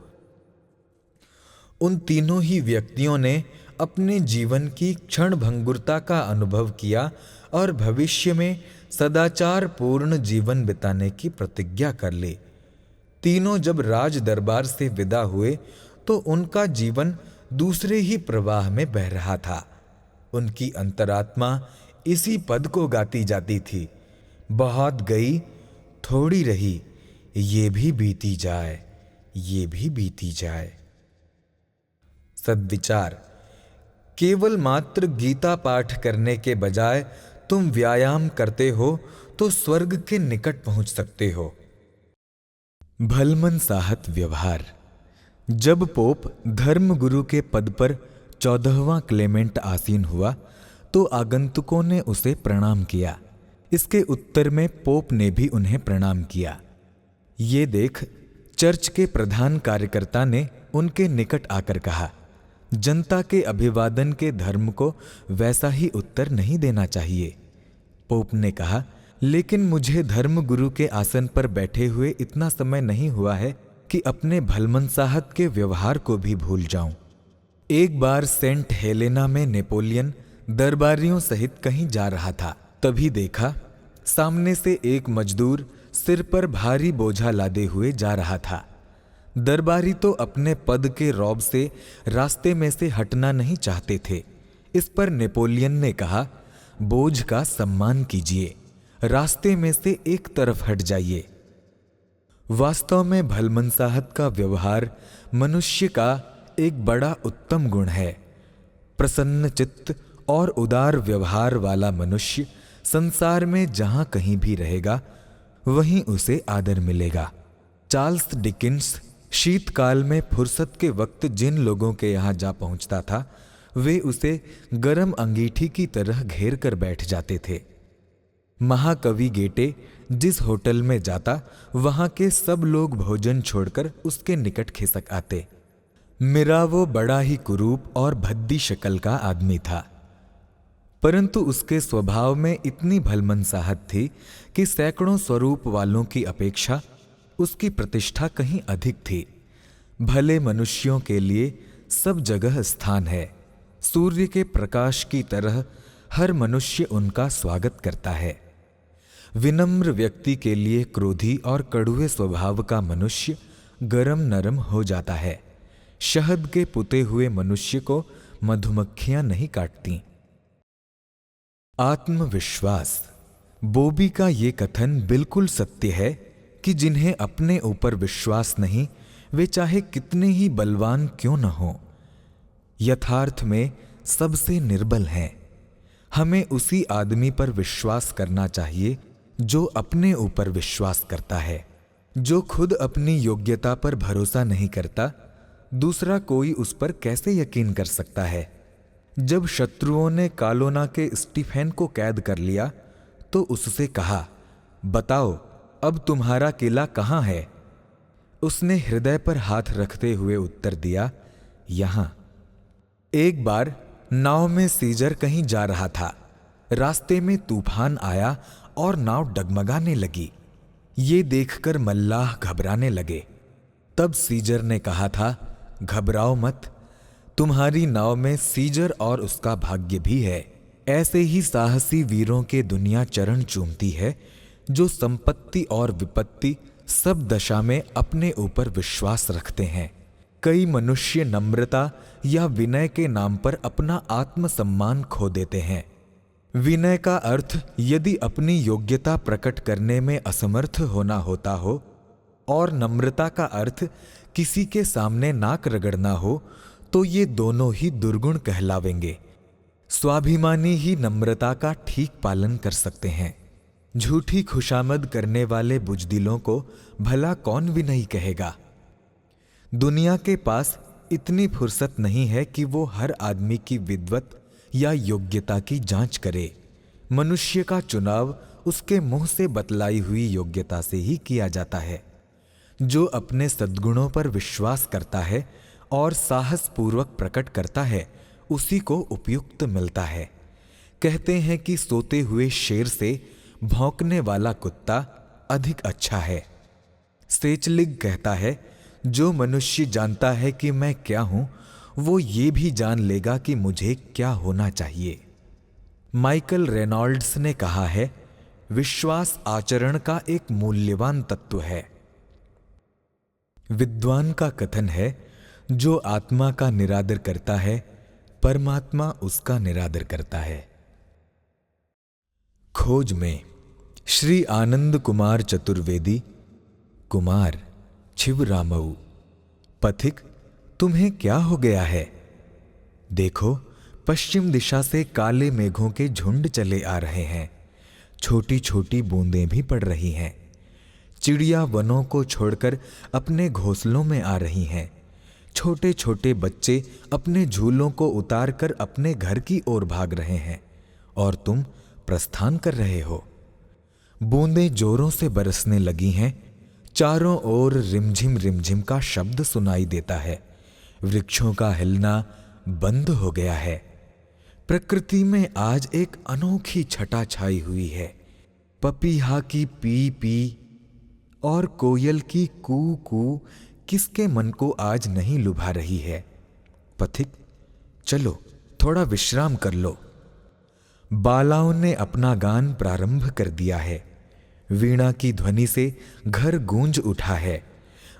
उन तीनों ही व्यक्तियों ने अपने जीवन की क्षण भंगुरता का अनुभव किया और भविष्य में सदाचार पूर्ण जीवन बिताने की प्रतिज्ञा कर ली। तीनों जब राज दरबार से विदा हुए तो उनका जीवन दूसरे ही प्रवाह में बह रहा था। उनकी अंतरात्मा इसी पद को गाती जाती थी, बहुत गई थोड़ी रही, ये भी बीती जाए, ये भी बीती जाए। सद्विचार। केवल मात्र गीता पाठ करने के बजाय तुम व्यायाम करते हो तो स्वर्ग के निकट पहुंच सकते हो। भलमन साहत व्यवहार। जब पोप धर्मगुरु के पद पर 14वां क्लेमेंट आसीन हुआ तो आगंतुकों ने उसे प्रणाम किया। इसके उत्तर में पोप ने भी उन्हें प्रणाम किया। ये देख चर्च के प्रधान कार्यकर्ता ने उनके निकट आकर कहा, जनता के अभिवादन के धर्म को वैसा ही उत्तर नहीं देना चाहिए। पोप ने कहा, लेकिन मुझे धर्म गुरु के आसन पर बैठे हुए इतना समय नहीं हुआ है कि अपने भलमनसाहत के व्यवहार को भी भूल जाऊं। एक बार सेंट हेलेना में नेपोलियन दरबारियों सहित कहीं जा रहा था। तभी देखा सामने से एक मजदूर सिर पर भारी बोझा लादे हुए जा रहा था। दरबारी तो अपने पद के रौब से रास्ते में से हटना नहीं चाहते थे। इस पर नेपोलियन ने कहा, बोझ का सम्मान कीजिए, रास्ते में से एक तरफ हट जाइए। वास्तव में भलमनसाहत का व्यवहार मनुष्य का एक बड़ा उत्तम गुण है। प्रसन्न चित्त और उदार व्यवहार वाला मनुष्य संसार में जहां कहीं भी रहेगा वहीं उसे आदर मिलेगा। चार्ल्स डिकिंस शीतकाल में फुर्सत के वक्त जिन लोगों के यहाँ जा पहुंचता था वे उसे गरम अंगीठी की तरह घेर कर बैठ जाते थे। महाकवि गेटे जिस होटल में जाता वहां के सब लोग भोजन छोड़कर उसके निकट खिसक आते। मेरा वो बड़ा ही कुरूप और भद्दी शक्ल का आदमी था, परंतु उसके स्वभाव में इतनी भलमनसाहत थी कि सैकड़ों स्वरूप वालों की अपेक्षा उसकी प्रतिष्ठा कहीं अधिक थी। भले मनुष्यों के लिए सब जगह स्थान है। सूर्य के प्रकाश की तरह हर मनुष्य उनका स्वागत करता है। विनम्र व्यक्ति के लिए क्रोधी और कड़ुए स्वभाव का मनुष्य गरम नरम हो जाता है। शहद के पुते हुए मनुष्य को मधुमक्खियां नहीं काटती। आत्मविश्वास। बोबी का ये कथन बिल्कुल सत्य है कि जिन्हें अपने ऊपर विश्वास नहीं वे चाहे कितने ही बलवान क्यों न हों, यथार्थ में सबसे निर्बल हैं। हमें उसी आदमी पर विश्वास करना चाहिए जो अपने ऊपर विश्वास करता है। जो खुद अपनी योग्यता पर भरोसा नहीं करता, दूसरा कोई उस पर कैसे यकीन कर सकता है। जब शत्रुओं ने कालोना के स्टीफेन को कैद कर लिया तो उससे कहा, बताओ अब तुम्हारा किला कहाँ है। उसने हृदय पर हाथ रखते हुए उत्तर दिया, यहां। एक बार नाव में सीजर कहीं जा रहा था। रास्ते में तूफान आया और नाव डगमगाने लगी। ये देखकर मल्लाह घबराने लगे। तब सीजर ने कहा था, घबराओ मत, तुम्हारी नाव में सीजर और उसका भाग्य भी है। ऐसे ही साहसी वीरों के दुनिया चरण चूमती है जो संपत्ति और विपत्ति सब दशा में अपने ऊपर विश्वास रखते हैं। कई मनुष्य नम्रता या विनय के नाम पर अपना आत्मसम्मान खो देते हैं। विनय का अर्थ यदि अपनी योग्यता प्रकट करने में असमर्थ होना होता हो और नम्रता का अर्थ किसी के सामने नाक रगड़ना हो तो ये दोनों ही दुर्गुण कहलावेंगे। स्वाभिमानी ही नम्रता का ठीक पालन कर सकते हैं। झूठी खुशामद करने वाले बुजदिलों को भला कौन विनयी कहेगा। दुनिया के पास इतनी फुर्सत नहीं है कि वो हर आदमी की विद्वत या योग्यता की जांच करे। मनुष्य का चुनाव उसके मुंह से बतलाई हुई योग्यता से ही किया जाता है। जो अपने सद्गुणों पर विश्वास करता है और साहस पूर्वक प्रकट करता है उसी को उपयुक्त मिलता है। कहते हैं कि सोते हुए शेर से भौंकने वाला कुत्ता अधिक अच्छा है। सेचलिग कहता है, जो मनुष्य जानता है कि मैं क्या हूं वो ये भी जान लेगा कि मुझे क्या होना चाहिए। माइकल रेनॉल्ड्स ने कहा है, विश्वास आचरण का एक मूल्यवान तत्व है। विद्वान का कथन है, जो आत्मा का निरादर करता है परमात्मा उसका निरादर करता है। खोज में। श्री आनंद कुमार चतुर्वेदी, कुमार छिवरामऊ। पथिक, तुम्हें क्या हो गया है? देखो, पश्चिम दिशा से काले मेघों के झुंड चले आ रहे हैं। छोटी छोटी बूंदें भी पड़ रही हैं। चिड़िया वनों को छोड़कर अपने घोंसलों में आ रही हैं। छोटे छोटे बच्चे अपने झूलों को उतार कर अपने घर की ओर भाग रहे हैं और तुम प्रस्थान कर रहे हो। बूंदें जोरों से बरसने लगी हैं। चारों ओर रिमझिम रिमझिम का शब्द सुनाई देता है। वृक्षों का हिलना, बंद हो गया है। प्रकृति में आज एक अनोखी छटा छाई हुई है। पपीहा की पी पी और कोयल की कू कू किसके मन को आज नहीं लुभा रही है। पथिक, चलो थोड़ा विश्राम कर लो। बालाओं ने अपना गान प्रारंभ कर दिया है। वीणा की ध्वनि से घर गूंज उठा है।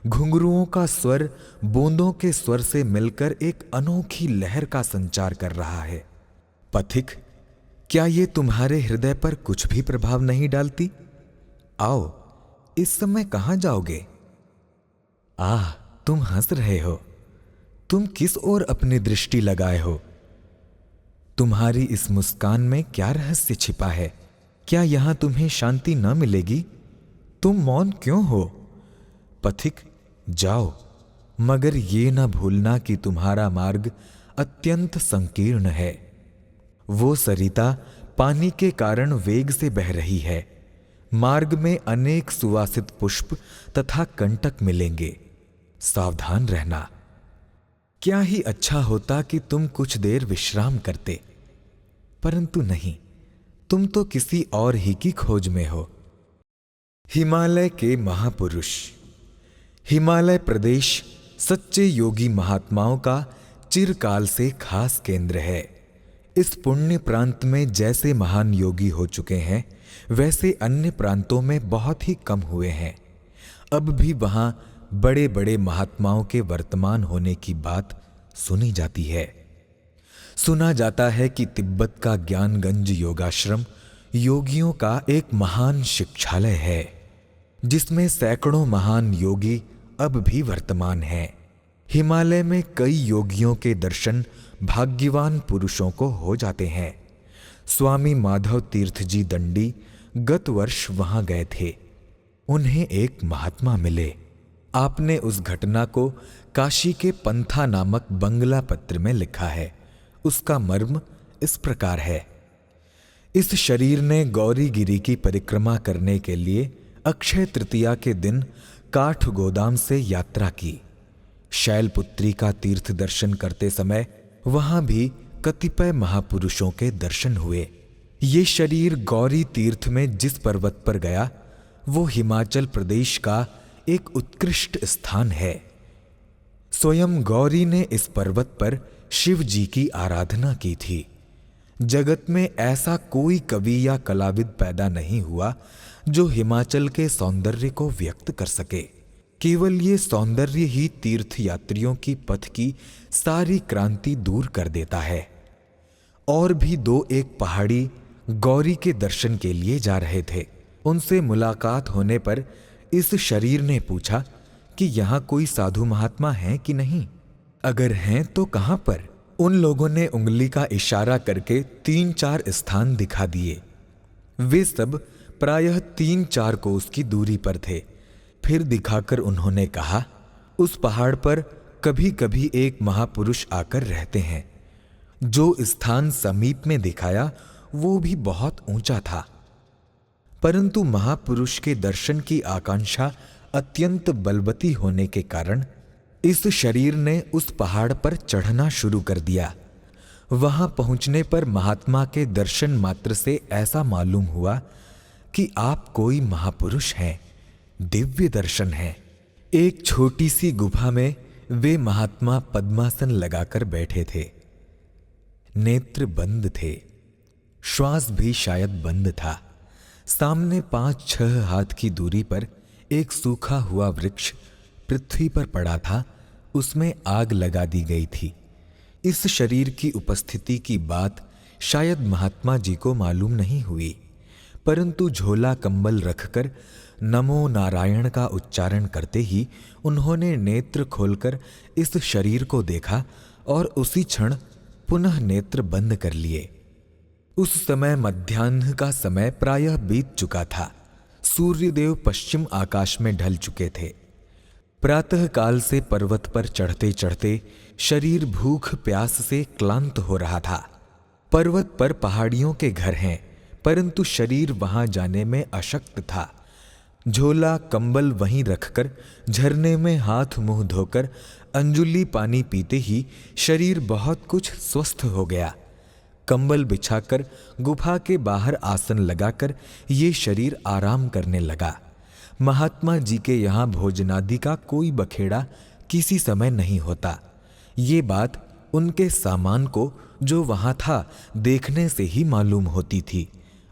घुंघरुओं का स्वर बूंदों के स्वर से मिलकर एक अनोखी लहर का संचार कर रहा है। पथिक, क्या ये तुम्हारे हृदय पर कुछ भी प्रभाव नहीं डालती? आओ, इस समय कहां जाओगे? आह, तुम हंस रहे हो। तुम किस ओर अपनी दृष्टि लगाए हो? तुम्हारी इस मुस्कान में क्या रहस्य छिपा है? क्या यहां तुम्हें शांति न मिलेगी? तुम मौन क्यों हो? पथिक, जाओ, मगर ये न भूलना कि तुम्हारा मार्ग अत्यंत संकीर्ण है। वो सरिता पानी के कारण वेग से बह रही है। मार्ग में अनेक सुवासित पुष्प तथा कंटक मिलेंगे। सावधान रहना। क्या ही अच्छा होता कि तुम कुछ देर विश्राम करते, परंतु नहीं, तुम तो किसी और ही की खोज में हो। हिमालय के महापुरुष। हिमालय प्रदेश सच्चे योगी महात्माओं का चिरकाल से खास केंद्र है। इस पुण्य प्रांत में जैसे महान योगी हो चुके हैं, वैसे अन्य प्रांतों में बहुत ही कम हुए हैं। अब भी वहां बड़े बड़े महात्माओं के वर्तमान होने की बात सुनी जाती है। सुना जाता है कि तिब्बत का ज्ञानगंज योगाश्रम योगियों का एक महान शिक्षालय है, जिसमें सैकड़ों महान योगी अब भी वर्तमान हैं। हिमालय में कई योगियों के दर्शन भाग्यवान पुरुषों को हो जाते हैं। स्वामी माधव तीर्थ जी दंडी गत वर्ष वहां गए थे। उन्हें एक महात्मा मिले। आपने उस घटना को काशी के पंथा नामक बंगला पत्र में लिखा है। उसका मर्म इस प्रकार है। इस शरीर ने गौरीगिरी की परिक्रमा करने के लिए अक्षय तृतीया के दिन काठ गोदाम से यात्रा की। शैलपुत्री का तीर्थ दर्शन करते समय वहां भी कतिपय महापुरुषों के दर्शन हुए। ये शरीर गौरी तीर्थ में जिस पर्वत पर गया, वो हिमाचल प्रदेश का एक उत्कृष्ट स्थान है। स्वयं गौरी ने इस पर्वत पर शिव जी की आराधना की थी। जगत में ऐसा कोई कवि या कलाविद पैदा नहीं हुआ जो हिमाचल के सौंदर्य को व्यक्त कर सके। केवल ये सौंदर्य ही तीर्थ यात्रियों की पथ की सारी क्रांति दूर कर देता है। और भी दो एक पहाड़ी गौरी के दर्शन के लिए जा रहे थे। उनसे मुलाकात होने पर इस शरीर ने पूछा कि यहाँ कोई साधु महात्मा है कि नहीं, अगर हैं तो कहाँ पर। उन लोगों ने उंगली का इशारा करके 3-4 स्थान दिखा दिए। वे सब प्रायः 3-4 कोस की दूरी पर थे। फिर दिखाकर उन्होंने कहा, उस पहाड़ पर कभी कभी एक महापुरुष आकर रहते हैं। जो स्थान समीप में दिखाया वो भी बहुत ऊंचा था, परंतु महापुरुष के दर्शन की आकांक्षा अत्यंत बलवती होने के कारण इस शरीर ने उस पहाड़ पर चढ़ना शुरू कर दिया। वहां पहुंचने पर महात्मा के दर्शन मात्र से ऐसा मालूम हुआ कि आप कोई महापुरुष हैं। दिव्य दर्शन है। एक छोटी सी गुफा में वे महात्मा पद्मासन लगाकर बैठे थे। नेत्र बंद थे, श्वास भी शायद बंद था। सामने 5-6 हाथ की दूरी पर एक सूखा हुआ वृक्ष पृथ्वी पर पड़ा था। उसमें आग लगा दी गई थी। इस शरीर की उपस्थिति की बात शायद महात्मा जी को मालूम नहीं हुई, परंतु झोला कंबल रखकर नमो नारायण का उच्चारण करते ही उन्होंने नेत्र खोलकर इस शरीर को देखा और उसी क्षण पुनः नेत्र बंद कर लिए। उस समय मध्याह्न का समय प्रायः बीत चुका था। सूर्यदेव पश्चिम आकाश में ढल चुके थे। प्रातः काल से पर्वत पर चढ़ते चढ़ते शरीर भूख प्यास से क्लांत हो रहा था। पर्वत पर पहाड़ियों के घर हैं, परंतु शरीर वहां जाने में अशक्त था। झोला कंबल वहीं रखकर झरने में हाथ मुंह धोकर अंजुली पानी पीते ही शरीर बहुत कुछ स्वस्थ हो गया। कंबल बिछाकर गुफा के बाहर आसन लगाकर ये शरीर आराम करने लगा। महात्मा जी के यहाँ भोजनादि का कोई बखेड़ा किसी समय नहीं होता। ये बात उनके सामान को जो वहां था देखने से ही मालूम होती थी।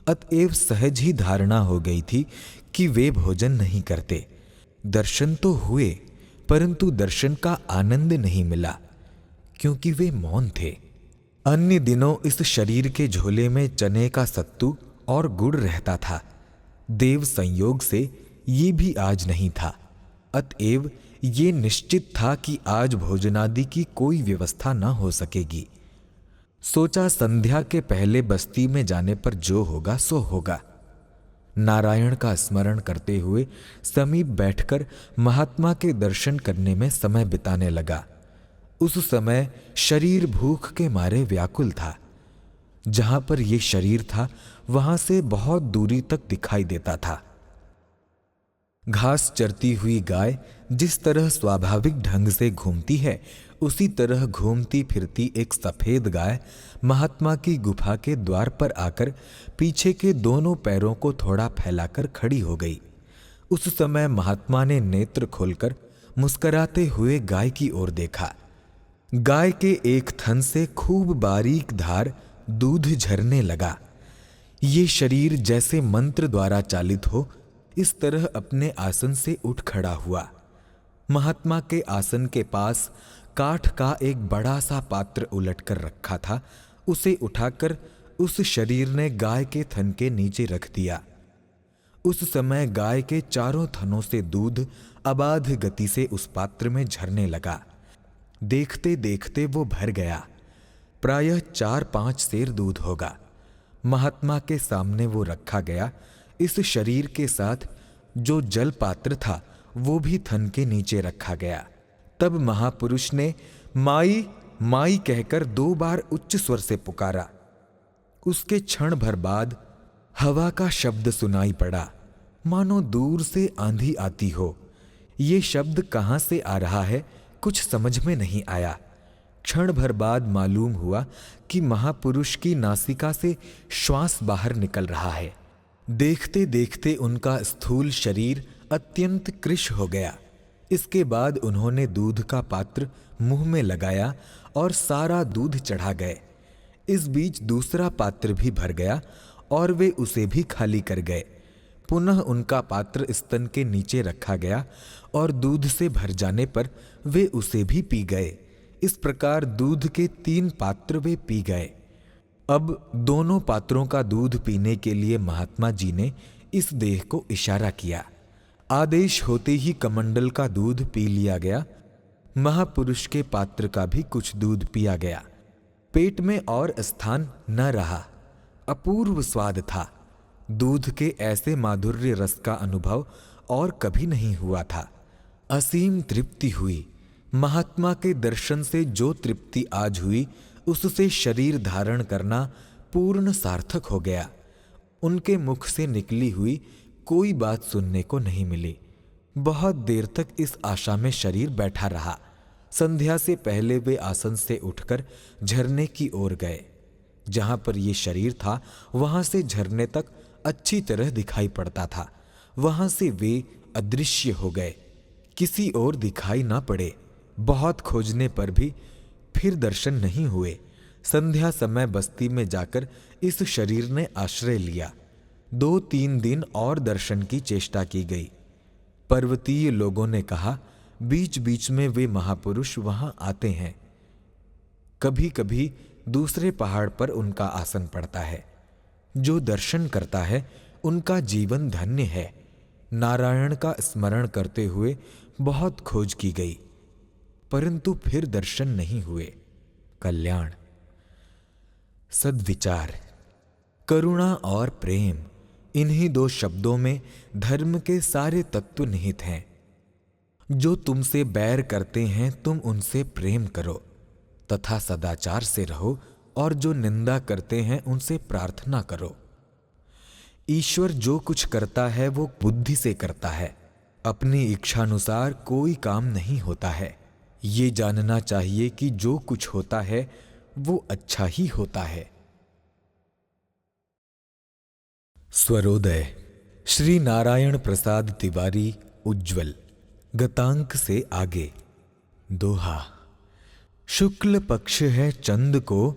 अतएव सहज ही धारणा हो गई थी कि वे भोजन नहीं करते। दर्शन तो हुए परंतु दर्शन का आनंद नहीं मिला, क्योंकि वे मौन थे। अन्य दिनों इस शरीर के झोले में चने का सत्तू और गुड़ रहता था। देव संयोग से ये भी आज नहीं था। अतएव ये निश्चित था कि आज भोजनादि की कोई व्यवस्था न हो सकेगी। सोचा संध्या के पहले बस्ती में जाने पर जो होगा सो होगा। नारायण का स्मरण करते हुए समीप बैठकर महात्मा के दर्शन करने में समय बिताने लगा। उस समय शरीर भूख के मारे व्याकुल था। जहां पर यह शरीर था वहां से बहुत दूरी तक दिखाई देता था। घास चरती हुई गाय जिस तरह स्वाभाविक ढंग से घूमती है, उसी तरह घूमती फिरती एक सफेद गाय महात्मा की गुफा के द्वार पर आकर पीछे के दोनों पैरों को थोड़ा फैलाकर खड़ी हो गई। उस समय महात्मा ने नेत्र खोलकर मुस्कुराते हुए गाय की ओर देखा। गाय के एक थन से खूब बारीक धार दूध झरने लगा। ये शरीर जैसे मंत्र द्वारा चालित हो, इस तरह अपने आसन से उठ खड़ा हुआ। महात्मा के आसन के पास काठ का एक बड़ा सा पात्र उलट कर रखा था। उसे उठाकर उस शरीर ने गाय के थन के नीचे रख दिया। उस समय गाय के चारों थनों से दूध अबाध गति से उस पात्र में झरने लगा। देखते देखते वो भर गया। प्रायः 4-5 सेर दूध होगा। महात्मा के सामने वो रखा गया। इस शरीर के साथ जो जल पात्र था वो भी थन के नीचे रखा गया। तब महापुरुष ने माई माई कहकर 2 बार उच्च स्वर से पुकारा। उसके क्षण भर बाद हवा का शब्द सुनाई पड़ा, मानो दूर से आंधी आती हो। ये शब्द कहां से आ रहा है कुछ समझ में नहीं आया। क्षण भर बाद मालूम हुआ कि महापुरुष की नासिका से श्वास बाहर निकल रहा है। देखते देखते उनका स्थूल शरीर अत्यंत कृश हो गया। इसके बाद उन्होंने दूध का पात्र मुंह में लगाया और सारा दूध चढ़ा गए। इस बीच दूसरा पात्र भी भर गया और वे उसे भी खाली कर गए। पुनः उनका पात्र स्तन के नीचे रखा गया और दूध से भर जाने पर वे उसे भी पी गए। इस प्रकार दूध के 3 पात्र वे पी गए। अब दोनों पात्रों का दूध पीने के लिए महात्मा जी ने इस देह को इशारा किया। आदेश होते ही कमंडल का दूध पी लिया गया। महापुरुष के पात्र का भी कुछ दूध पिया गया। पेट में और स्थान न रहा। अपूर्व स्वाद था। दूध के ऐसे माधुर्य रस का अनुभव और कभी नहीं हुआ था। असीम तृप्ति हुई। महात्मा के दर्शन से जो तृप्ति आज हुई, उससे शरीर धारण करना पूर्ण सार्थक हो गया। उनके मुख से निकली हुई कोई बात सुनने को नहीं मिली। बहुत देर तक इस आशा में शरीर बैठा रहा। संध्या से पहले वे आसन से उठकर झरने की ओर गए। जहां पर ये शरीर था वहां से झरने तक अच्छी तरह दिखाई पड़ता था। वहां से वे अदृश्य हो गए, किसी और दिखाई ना पड़े। बहुत खोजने पर भी फिर दर्शन नहीं हुए। संध्या समय बस्ती में जाकर इस शरीर ने आश्रय लिया। 2-3 दिन और दर्शन की चेष्टा की गई। पर्वतीय लोगों ने कहा बीच बीच में वे महापुरुष वहां आते हैं। कभी कभी दूसरे पहाड़ पर उनका आसन पड़ता है। जो दर्शन करता है उनका जीवन धन्य है। नारायण का स्मरण करते हुए बहुत खोज की गई, परंतु फिर दर्शन नहीं हुए। कल्याण। सद्विचार, करुणा और प्रेम, इन्हीं 2 शब्दों में धर्म के सारे तत्व निहित हैं। जो तुमसे बैर करते हैं तुम उनसे प्रेम करो तथा सदाचार से रहो, और जो निंदा करते हैं उनसे प्रार्थना करो। ईश्वर जो कुछ करता है वो बुद्धि से करता है। अपनी इच्छानुसार कोई काम नहीं होता है। ये जानना चाहिए कि जो कुछ होता है वो अच्छा ही होता है। स्वरोदय श्री नारायण प्रसाद तिवारी उज्ज्वल। गतांक से आगे। दोहा। शुक्ल पक्ष है चंद को,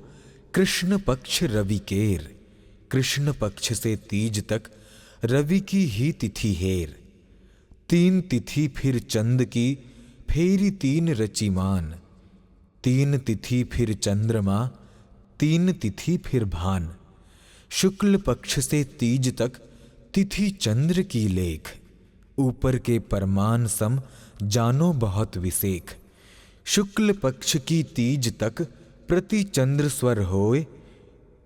कृष्ण पक्ष रवि केर। कृष्ण पक्ष से तीज तक रवि की ही तिथि हेर। 3 तिथि फिर चंद की, फेरी 3 रचिमान। 3 तिथि फिर चंद्रमा, 3 तिथि फिर भान। शुक्ल पक्ष से तीज तक तिथि चंद्र की लेख। ऊपर के परमान सम जानो बहुत विसेख। शुक्ल पक्ष की तीज तक प्रति चंद्र स्वर होए।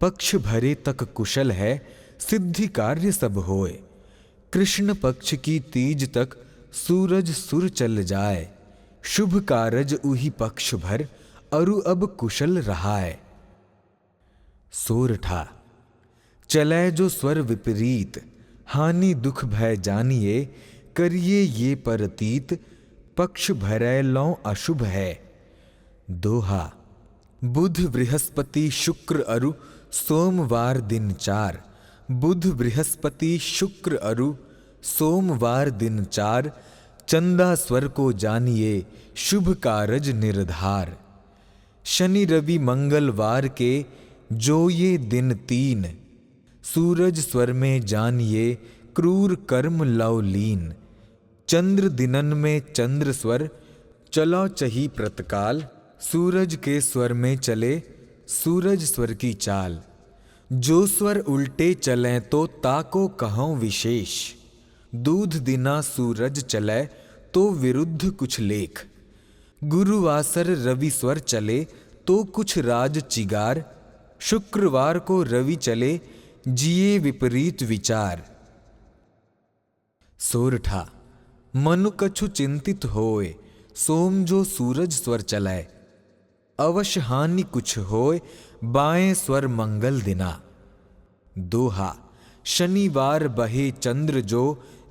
पक्ष भरे तक कुशल है, सिद्धि कार्य सब होए। कृष्ण पक्ष की तीज तक सूरज सुर चल जाए। शुभ कारज उही पक्ष भर, अरु अब कुशल रहाए। सोरठा। चलै जो स्वर विपरीत, हानि दुख भय जानिए। करिए ये परतीत, पक्ष भरै लौं अशुभ है। दोहा। बुध बृहस्पति शुक्र अरु, सोमवार दिन 4। बुध बृहस्पति शुक्र अरु, सोमवार दिन 4। चंदा स्वर को जानिए, शुभ कारज निर्धार। शनि रवि मंगलवार के, जो ये दिन 3। सूरज स्वर में जानिए, क्रूर कर्म लव लीन। चंद्र दिनन में चंद्र स्वर, चलो चही प्रतकाल। सूरज के स्वर में चले, सूरज स्वर की चाल। जो स्वर उल्टे चलें तो ताको कहों विशेष। दूध दिना सूरज चले, तो विरुद्ध कुछ लेख। गुरुवासर रवि स्वर चले, तो कुछ राज चिगार। शुक्रवार को रवि चले, जिए विपरीत विचार। सोरठा। मनु कछु चिंतित होए, सोम जो सूरज स्वर चलाए। अवश्य हानि कुछ होए, बाएं स्वर मंगल दिना। दोहा। शनिवार बहे चंद्र जो,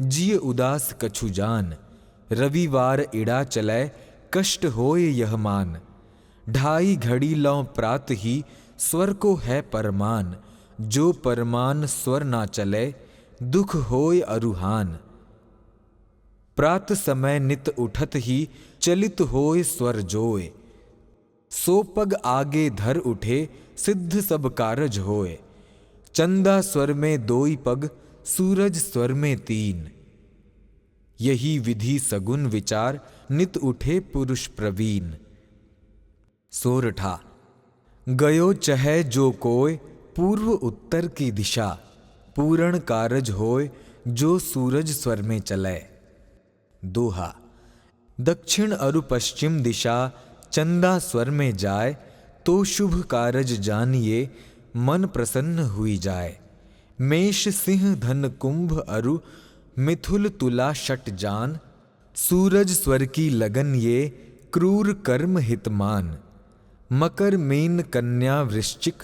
जिय उदास कछु जान। रविवार इड़ा चलै, कष्ट होए यह मान। 2:30 घड़ी लौं प्रात ही, स्वर को है परमान। जो परमान स्वर ना चले, दुख होय अरुहान। प्रात समय नित उठत ही, चलित होय स्वर जोय। सो पग आगे धर उठे, सिद्ध सब कारज होय। चंदा स्वर में 2 पग, सूरज स्वर में 3। यही विधि सगुन विचार, नित उठे पुरुष प्रवीण। सोरठा। गयो चहै जो कोय, पूर्व उत्तर की दिशा। पूर्ण कारज होय, जो सूरज स्वर में चले। दोहा। दक्षिण अरु पश्चिम दिशा, चंदा स्वर में जाए। तो शुभ कारज जानिए, मन प्रसन्न हुई जाए। मेष सिंह धन कुंभ अरु, मिथुल तुला शट जान। सूरज स्वर की लगन ये, क्रूर कर्म हितमान। मकर मीन कन्या वृश्चिक,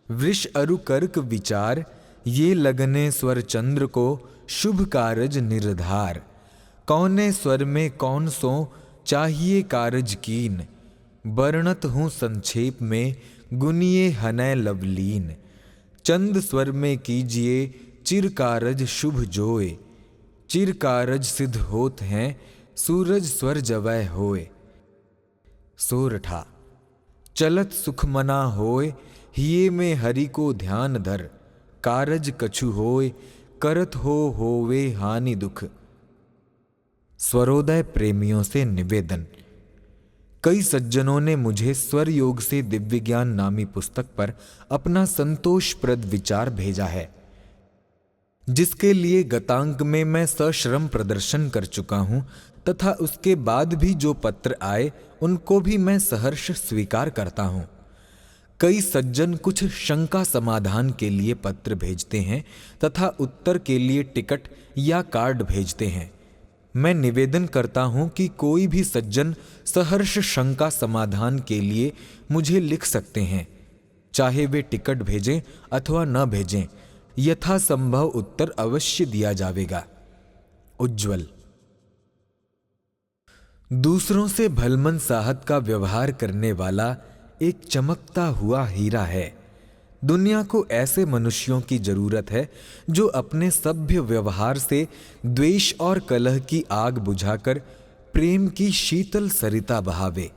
वृष अरु कर्क विचार। ये लगने स्वर चंद्र को, शुभ कारज निर्धार। कौने स्वर में कौन सो, चाहिए कारज कीन। वर्णत हूँ संक्षेप में, गुनिए हनय लवलीन। चंद स्वर में कीजिए, चिर कारज शुभ जोए। चिर कारज सिद्ध होत हैं, सूरज स्वर जवै होए। सोरठा। चलत सुख मना होय, हिये में हरि को ध्यान धर। कारज कछु होय, करत हो होवे हानि दुख। स्वरोदय प्रेमियों से निवेदन। कई सज्जनों ने मुझे स्वर योग से दिव्य ज्ञान नामी पुस्तक पर अपना संतोषप्रद विचार भेजा है, जिसके लिए गतांक में मैं सश्रम प्रदर्शन कर चुका हूं, तथा उसके बाद भी जो पत्र आए उनको भी मैं सहर्ष स्वीकार करता हूं। कई सज्जन कुछ शंका समाधान के लिए पत्र भेजते हैं तथा उत्तर के लिए टिकट या कार्ड भेजते हैं। मैं निवेदन करता हूं कि कोई भी सज्जन सहर्ष शंका समाधान के लिए मुझे लिख सकते हैं, चाहे वे टिकट भेजें अथवा न भेजें। यथासंभव उत्तर अवश्य दिया जाएगा। उज्ज्वल। दूसरों से भलमन साहत का व्यवहार करने वाला एक चमकता हुआ हीरा है। दुनिया को ऐसे मनुष्यों की जरूरत है जो अपने सभ्य व्यवहार से द्वेष और कलह की आग बुझाकर प्रेम की शीतल सरिता बहावे।